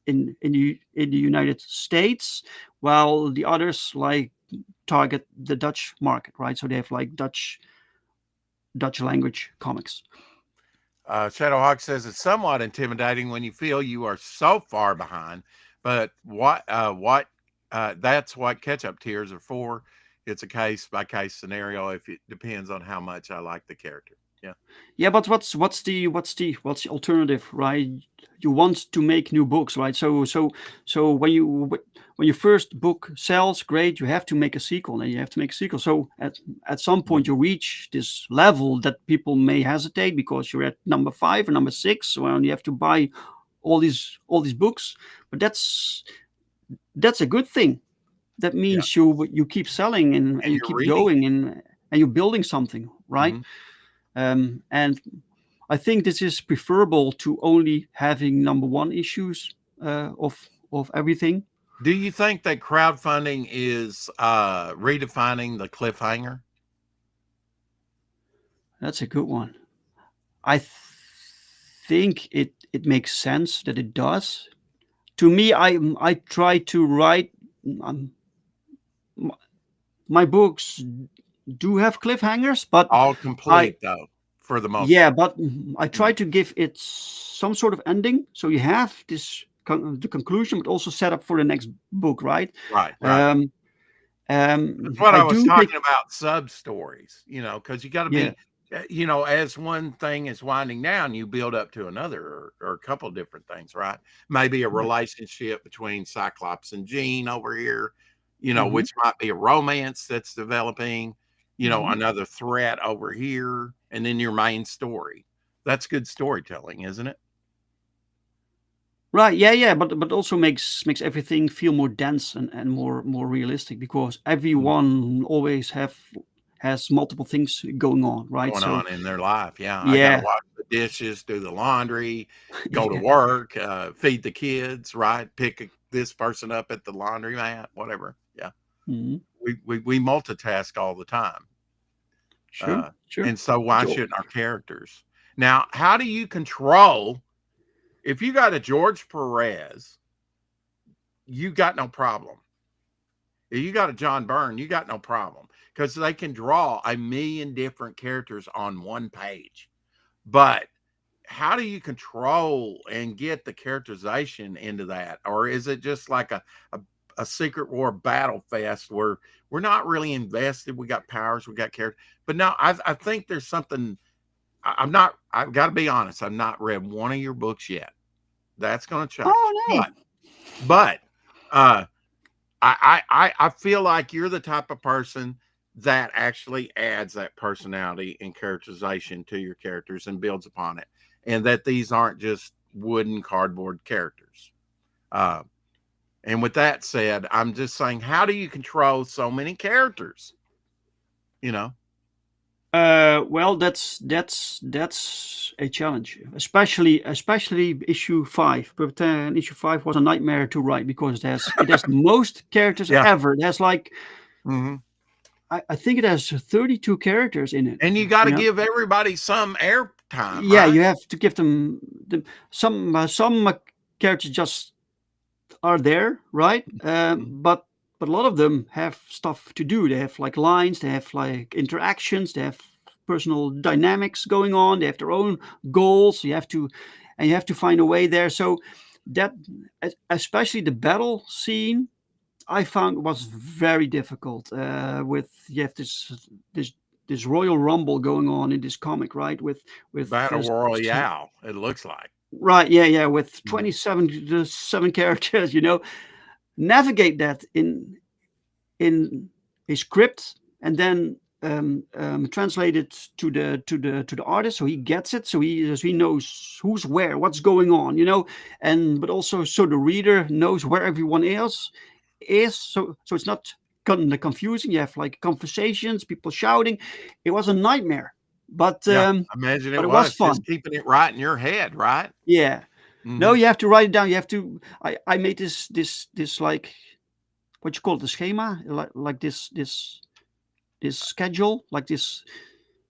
in the United States, while the others like target the Dutch market, right? So they have like Dutch language comics. Shadowhawk says it's somewhat intimidating when you feel you are so far behind, but that's what catch-up tiers are for. It's a case by case scenario. If it depends on how much I like the character. Yeah. Yeah, but what's the alternative, right? You want to make new books, right? So when your first book sells, great, you have to make a sequel, and you have to make a sequel. So at some point Mhm. you reach this level that people may hesitate because you're at number 5 or number 6, well, you have to buy all these books. But that's a good thing. That Yeah. means you keep selling and And you you're keep reading it. going and you're building something, right? Mhm. And I think this is preferable to only having number one issues of everything. Do you think that crowdfunding is redefining the cliffhanger? That's a good one. I think it makes sense that it does. To me, I try to write. Um, my books do have cliffhangers, but All I complete though, for the most yeah, part. but I try Mm. to give it some sort of ending, so you have the conclusion, but also set up for the next book, right? Right, right. Um, That's what I I was do take talking about, sub stories, because you got to yeah. be, as one thing is winding down, you build up to another or a couple of different things, right? Maybe a Right. relationship between Cyclops and Jean over here, Mhm, which might be a romance that's developing, mhm. another threat over here, and then your main story. That's good storytelling, isn't it? Right, yeah, yeah, but also makes everything feel more dense and more realistic because Mm. everyone always has multiple things going on, right? Going So on in their life. Yeah, I got to yeah, wash the dishes, do the laundry, go to yeah. work, feed the kids, right? This person up at the laundromat, whatever. Yeah, Mhm. we multitask all the time, Sure, uh, sure. and so But why you shouldn't our characters? Now, how do you control if you got a George Perez? You got no problem. If you got a John Byrne, you got no problem because they can draw a million different characters on one page. But how do you control and get the characterization into that? Or is it just like a Secret War battle fest where we're not really invested? We got powers, we got characters. But no, I think there's something. I'm not, I've got to be honest, I've not read one of your books yet. That's going to change. Oh, no. But uh, I feel like you're the type of person that actually adds that personality and characterization to your characters and builds upon it, and that these aren't just wooden cardboard characters. Uh, and with that said, I'm just saying, how do you control so many characters? You know, Well, that's a challenge, especially issue 5. But issue 5 was a nightmare to write because it has the most characters yeah. ever. It has like Hmm. I think it has 32 characters in it. And you got You to know, give everybody some airtime, yeah, right? you have to give them some characters just are there, right? Mhm. But a lot of them have stuff to do. They have like lines, they have like interactions, they have personal dynamics going on. They have their own goals. You have to find a way there. So that, especially the battle scene, I found was very difficult. With you have this this Royal Rumble going on in this comic, right? With Battle Royale, it looks like. right, yeah, yeah, with Mhm. 27 7 characters. Navigate that in a script and then translate it to the artist so he gets it, so he knows who's where, what's going on, and but also so the reader knows where everyone else is, so it's not kind of confusing. You have like conversations, people shouting. It was a nightmare, but Yeah, um, I imagine but it it was was just fun. keeping it right in your head, right? Yeah. No, Mhm. you have to write it down. You have to. I made this like what you call it, the schema, like this schedule, like this,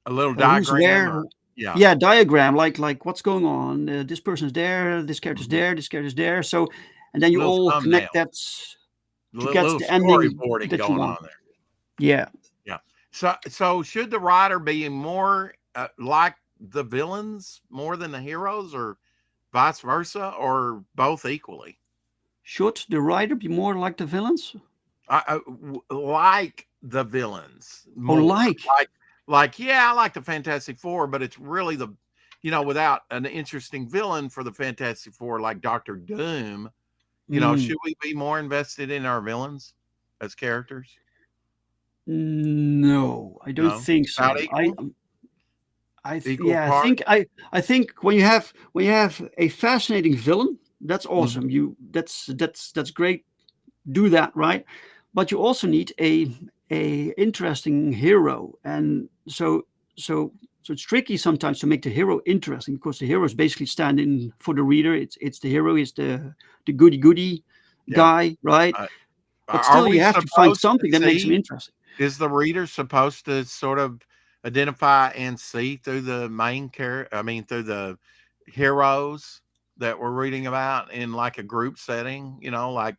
A little who's diagram where. or yeah. Yeah, diagram, like what's going on. This person's there, this character's Mhm. there, this character's there. So, and then you Little all connect thumbnails, that to get little the ending storyboarding that you going want. on there. Yeah. Yeah. So should the writer be more like the villains more than the heroes, or vice versa, or both equally? Should the writer be more like the villains? Like the villains Or more. like? Like, yeah, I like the Fantastic Four, but it's really without an interesting villain for the Fantastic Four, like Doctor Doom. Mm, Should we be more invested in our villains as characters? no, I don't No, think about so. equal, equal Yeah, part. I think when you have a fascinating villain, that's Mhm. awesome. That's great. Do that, right? But you also need a interesting hero, and so it's tricky sometimes to make the hero interesting because the hero is basically standing for the reader. It's the hero, is the goody goody Yeah. guy, right? Uh, But are still, we you have to find supposed to something that makes him see? interesting. Is the reader supposed to sort of identify and see through the main character? I mean, through the heroes that we're reading about in like a group setting. Like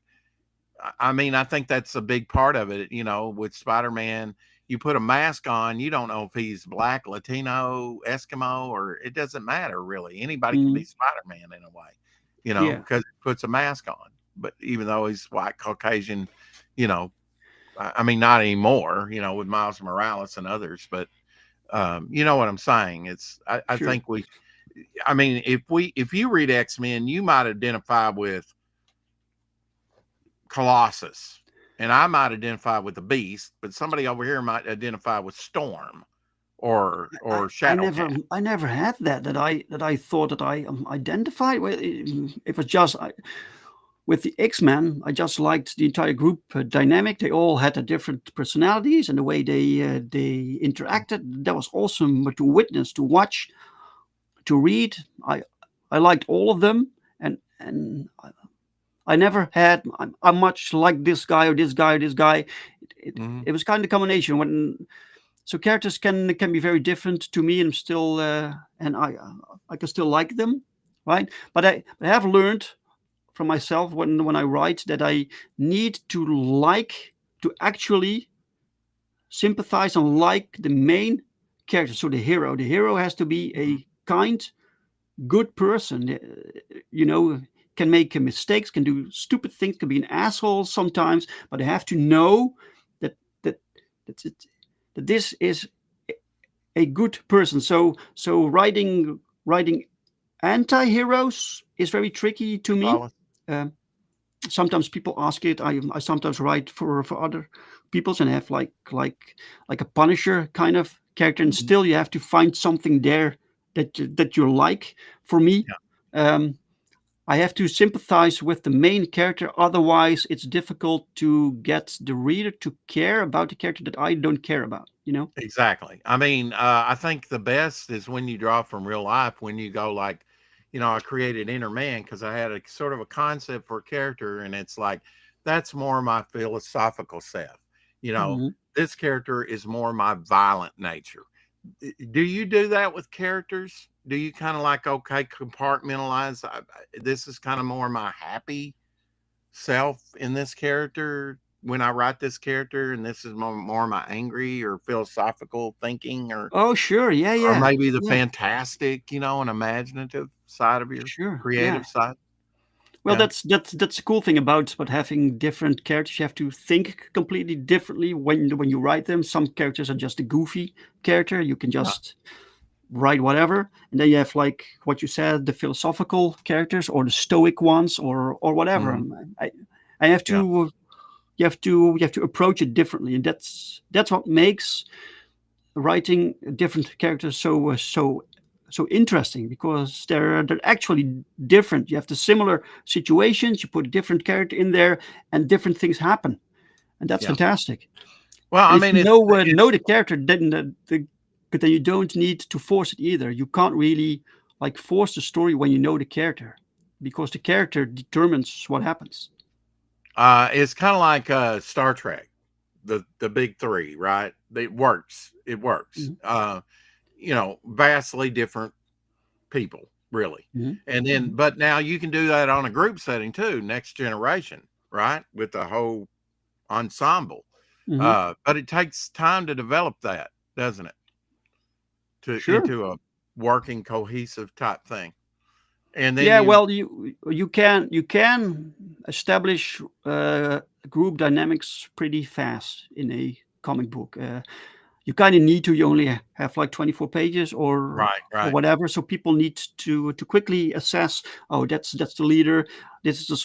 I mean, I think that's a big part of it. With Spider Man, you put a mask on, you don't know if he's black, Latino, Eskimo, or it doesn't matter really. Anybody can be Mhm. Spider Man in a way, Yeah, because it puts a mask on. But even though he's white, Caucasian, you know, I mean, not anymore, with Miles Morales and others, but you know what I'm saying? I sure. think I mean, if you read X Men, you might identify with Colossus, and I might identify with the Beast, but somebody over here might identify with Storm or Shadowcat. I never had that I thought that I identified with. It was just with the X-Men, I just liked the entire group dynamic. They all had their different personalities and the way they interacted. That was awesome to witness, to watch, to read. I liked all of them, and I never had. I'm much like this guy or this guy or this guy. Mhm. It was kind of a combination. So characters can be very different to me, and still and I can still like them, right? But I have learned from myself when I write that I need to actually sympathize and like the main character. So the hero. The hero has to be Mhm. a kind, good person. Can make mistakes, can do stupid things, can be an asshole sometimes, but they have to know that that that, it, that this is a good person. So writing anti-heroes is very tricky to me. Follow. Um, Sometimes people ask it. I sometimes write for other people's and have like a Punisher kind of character, and Mhm. still you have to find something there that you like. For me, Yeah, um, I have to sympathize with the main character. Otherwise, it's difficult to get the reader to care about the character that I don't care about. exactly. I mean, I think the best is when you draw from real life, when you go like, I created Inner Man because I had a sort of a concept for a character, and it's like that's more my philosophical self. You know, Mhm. this character is more my violent nature. Do you do that with characters? Do you kind of like, okay, compartmentalize? This is kind of more my happy self in this character. when I write this character, and this is more my angry or philosophical thinking, Oh, sure. Yeah, or yeah. maybe the Yeah, fantastic, and imaginative side of your sure. Yeah. creative side. Well, Yeah. that's the cool thing about having different characters. You have to think completely differently when you write them. Some characters are just a goofy character. You can Yeah. just write whatever, and then you have like what you said, the philosophical characters or the stoic ones or whatever. Mhm. I have Yeah. to you have to approach it differently, and that's what makes writing different characters so interesting, because they're actually different. You have the similar situations, you put a different character in there, and different things happen, and that's Yeah. fantastic. Well, And I if mean, you it's know the character, then but then you don't need to force it either. You can't really like force the story when you know the character, because the character determines what happens. it's kind of like Star Trek, the big three, right? It works. It works. Mhm, Vastly different people, really. mhm, And then, mhm, but now you can do that on a group setting too, next generation, right? With the whole ensemble. mhm. But it takes time to develop that, doesn't it? To Sure. into a working cohesive type thing. And then Yeah, you well, you can establish group dynamics pretty fast in a comic book. You kind of need to. You only have like 24 pages right, or right. whatever, so people need to quickly assess. Oh, that's the leader. This is the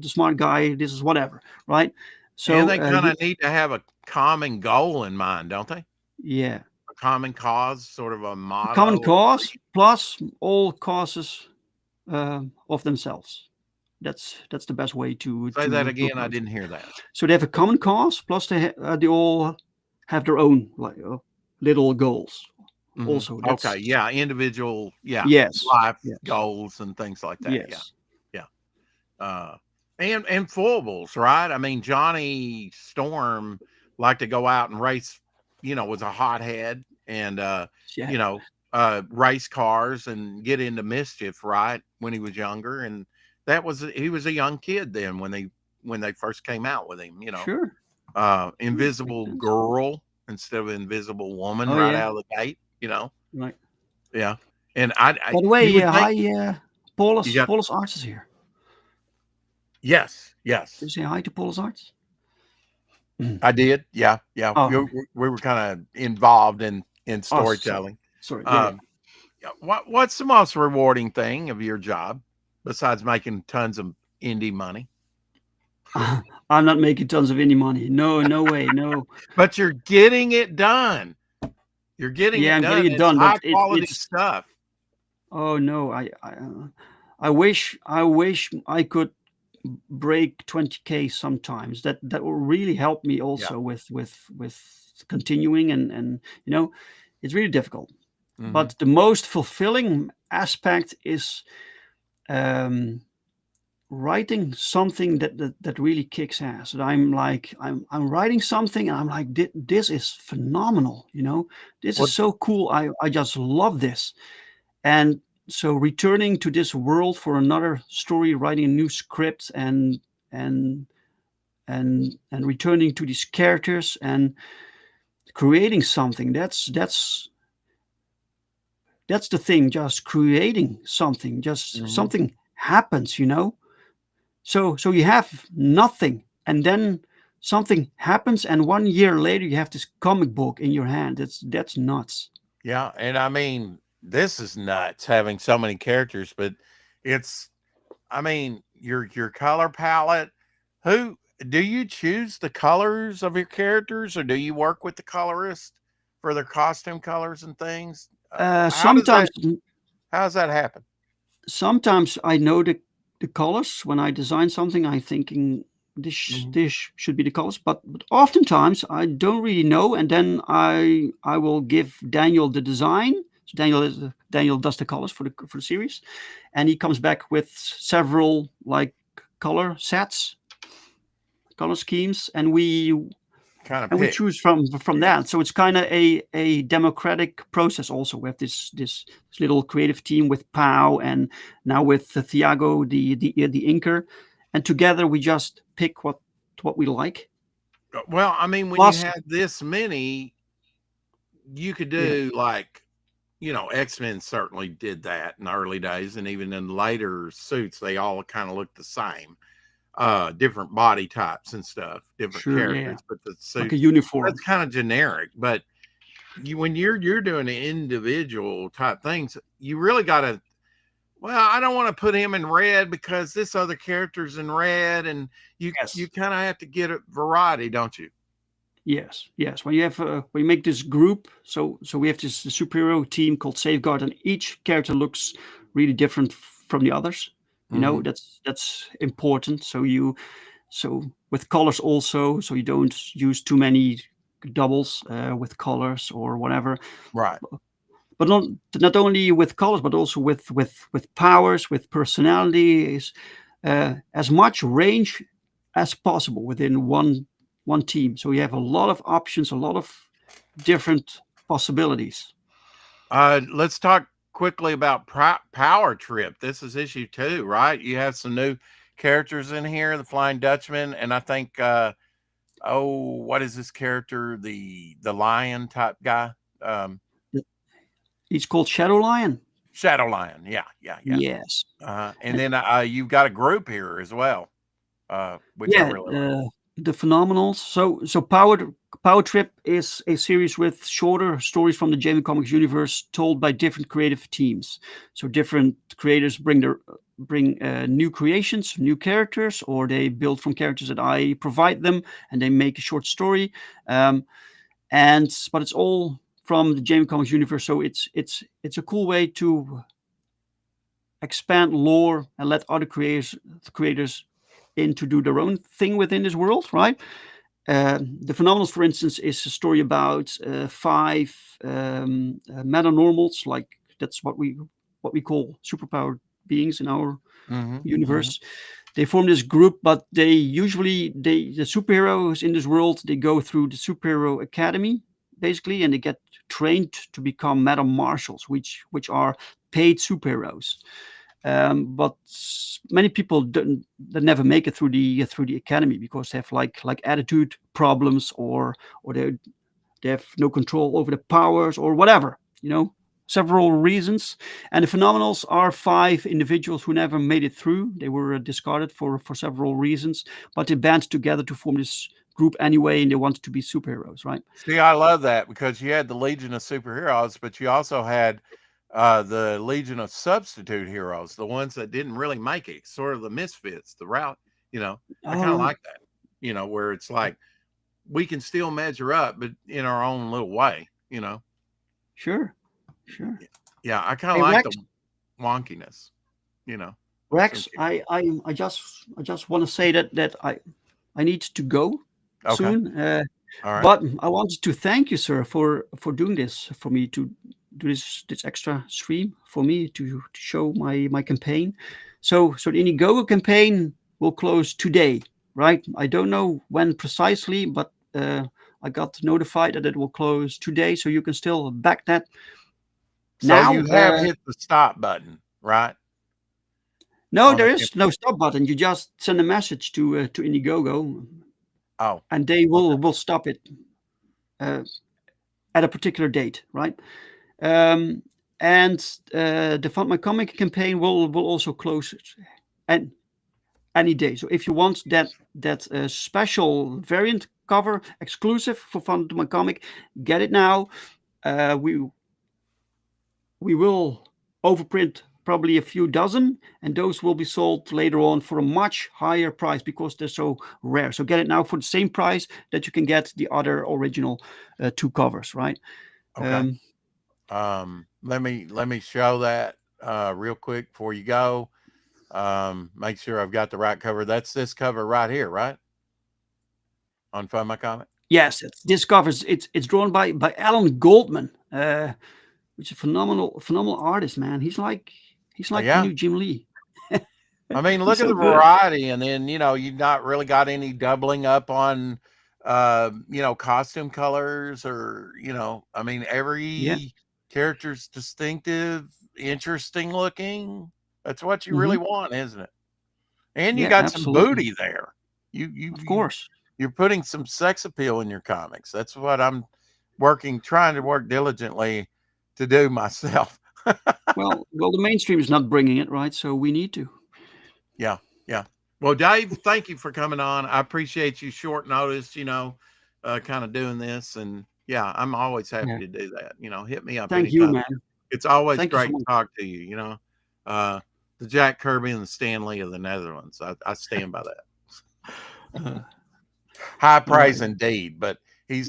smart guy. This is whatever, right? And So they kind of need to have a common goal in mind, don't they? yeah, A common cause, sort of a a common motto or cause something. plus all causes of themselves. That's the best way Say that to again. I approach it. didn't hear that. So they have a common cause, plus they all have their own like little goals. Mhm. Also, Okay, that's yeah, individual, yeah, yes, life yes, goals and things like that, yeah, yes, yeah, uh, and foibles, right? I mean, Johnny Storm liked to go out and race, was a hothead and, yeah, you know, race cars and get into mischief, right, when he was younger, and he was a young kid then when they first came out with him, sure, sure, makes Invisible sense. Girl instead of Invisible Woman Oh right yeah, out of the gate, right. yeah, and I By the you way, would think hi, you got Paulus Arts is here. yes, Did you yes, say hi to Paulus Arts? Mm. I did, yeah, yeah, Oh, we were kinda involved in oh, sorry, storytelling. sorry. Yeah, Um, yeah, what's the most rewarding thing of your job besides making tons of indie money? yeah. I'm not making tons of any money. No, no way, no. But you're getting it done. You're getting Yeah, it I'm getting done. it It's done, but high quality it's. stuff. Oh no, I wish I could break 20K sometimes. That will really help me Yeah, also with continuing, and it's really difficult. mhm, But the most fulfilling aspect is um, writing something that really kicks ass. That I'm like I'm writing something and I'm like this is phenomenal. This is what so cool. I just love this. And so returning to this world for another story, writing a new script, and and returning to these characters and creating something, that's the thing. Just creating something, just mhm. something happens. So you have nothing, and then something happens, and 1 year later you have this comic book in your hand. That's nuts. Yeah, and I mean, this is nuts having so many characters, but it's I mean, your color palette, who do you choose the colors of your characters or do you work with the colorist for their costume colors and things? How does Sometimes that happen? sometimes I know the colors when I design something. I'm thinking Mhm. this should be the colors, but oftentimes I don't really know, and then I will give Daniel the design. So Daniel does the colors for the series, and he comes back with several like color sets, color schemes, and we Kind of and we pick. choose from Yeah. that. So it's kind of a democratic process. Also, we have this little creative team with Pau, and now with Thiago, the inker, and together we just pick what we like, Well, I mean, when you Plus, had this many, you could yeah, do like, X-Men certainly did that in the early days, and even in later suits, they all kind of look the same. Different body types and stuff, different sure, yeah, characters, but the like a suits, uniform. that's kind of generic. But when you're doing individual type things, you really got to, well, I don't want to put him in red because this other character's in red, and you Yes. kind of have to get a variety, don't you? Yes, yes. When you have when you make this group, so we have this superhero team called Safeguard, and each character looks really different from the others. You know, Mm-hmm. that's important. So with colors also, so you don't use too many doubles with colors or whatever. Right. But not only with colors, but also with powers, with personalities, as much range as possible within one team. So you have a lot of options, a lot of different possibilities. Let's talk quickly about Power Trip. This is issue 2, right? You have some new characters in here, the Flying Dutchman, and I think what is this character? The lion type guy? Um, He's called Shadow Lion. Shadow Lion. Yeah, yeah, yeah. Yes. And then you've got a group here as well, which I Yeah, really like. the Phenomenals. So Power Trip is a series with shorter stories from the Jamie Comics universe told by different creative teams. So different creators bring new creations, new characters, or they build from characters that I provide them, and they make a short story. Um, and but it's all from the Jamie Comics universe. So it's a cool way to expand lore and let other creators in to do their own thing within this world, right? The Phenomenals, for instance, is a story about five meta-normals, like that's what we call superpowered beings in our Hmm. Hmm. universe. They form this group, but they usually the superheroes in this world they go through the superhero academy basically, and they get trained to become meta marshals, which are paid superheroes. But many people don't, that never make it through the academy because they have like attitude problems or they have no control over the powers or whatever, several reasons. And the Phenomenals are five individuals who never made it through. They were discarded for several reasons, but they band together to form this group anyway, and they wanted to be superheroes, right? See, I love that because you had the Legion of Superheroes, but you also had the Legion of Substitute Heroes, the ones that didn't really make it, sort of the misfits, the route. You know, I kind of Oh, like that. Where it's like we can still measure up, but in our own little way. sure, sure. Yeah, I kind of Hey like Rex, the wonkiness. You know, of some Rex, characters. I just want to say that I need to go Okay, soon. all right. But I wanted to thank you, sir, for doing this for me to do this extra stream for me to show my campaign. So the Indiegogo campaign will close today, right? I don't know when precisely, but I got notified that it will close today, so you can still back that So now. you have hit the stop button, right, No, on there the is no stop button. You just send a message to Indiegogo, Oh, and they okay, will stop it uh, at a particular date, right? Um, and the Fund My Comic campaign will also close and any day. So if you want that special variant cover exclusive for Fund My Comic, get it now. We will overprint probably a few dozen, and those will be sold later on for a much higher price because they're so rare. So get it now for the same price that you can get the other original two covers, right? okay. Um, Let me show that real quick before you go. Make sure I've got the right cover. That's this cover right here, right? On Fund My Comic. Yes, this covers it's drawn by Alan Goldman, which is a phenomenal artist, man. He's like the Yeah. new Jim Lee. I mean, He's look at so the good. variety, and then you've not really got any doubling up on, costume colors or I mean, Yeah. every character's distinctive, interesting looking. That's what you really Hmm. want, isn't it? And you Yeah, got some absolutely. booty there. You you Of you course. you're putting some sex appeal in your comics. That's what I'm trying to work diligently to do myself. Well, the mainstream is not bringing it, right? So we need to. Yeah, yeah. Well, Dave, thank you for coming on. I appreciate you short notice, kind of doing this. And yeah, I'm always happy Yeah. to do that. Hit me up Thank you, anytime. man. It's always Thank you so great to much. talk to you, the Jack Kirby and the Stanley of the Netherlands. I stand by that. High All right. praise indeed, but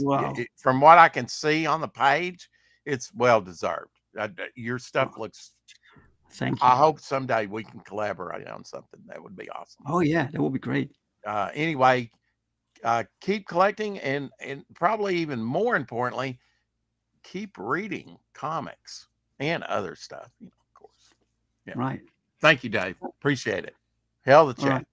Wow. from what I can see on the page, it's well deserved. Your stuff Wow. looks. Thank I you. hope someday we can collaborate on something. That would be awesome. Oh yeah, that would be great. Anyway, keep collecting, and probably even more importantly, keep reading comics and other stuff. Of course. Yeah. Right. Thank you, Dave. Appreciate it. Hell of the All right. chat.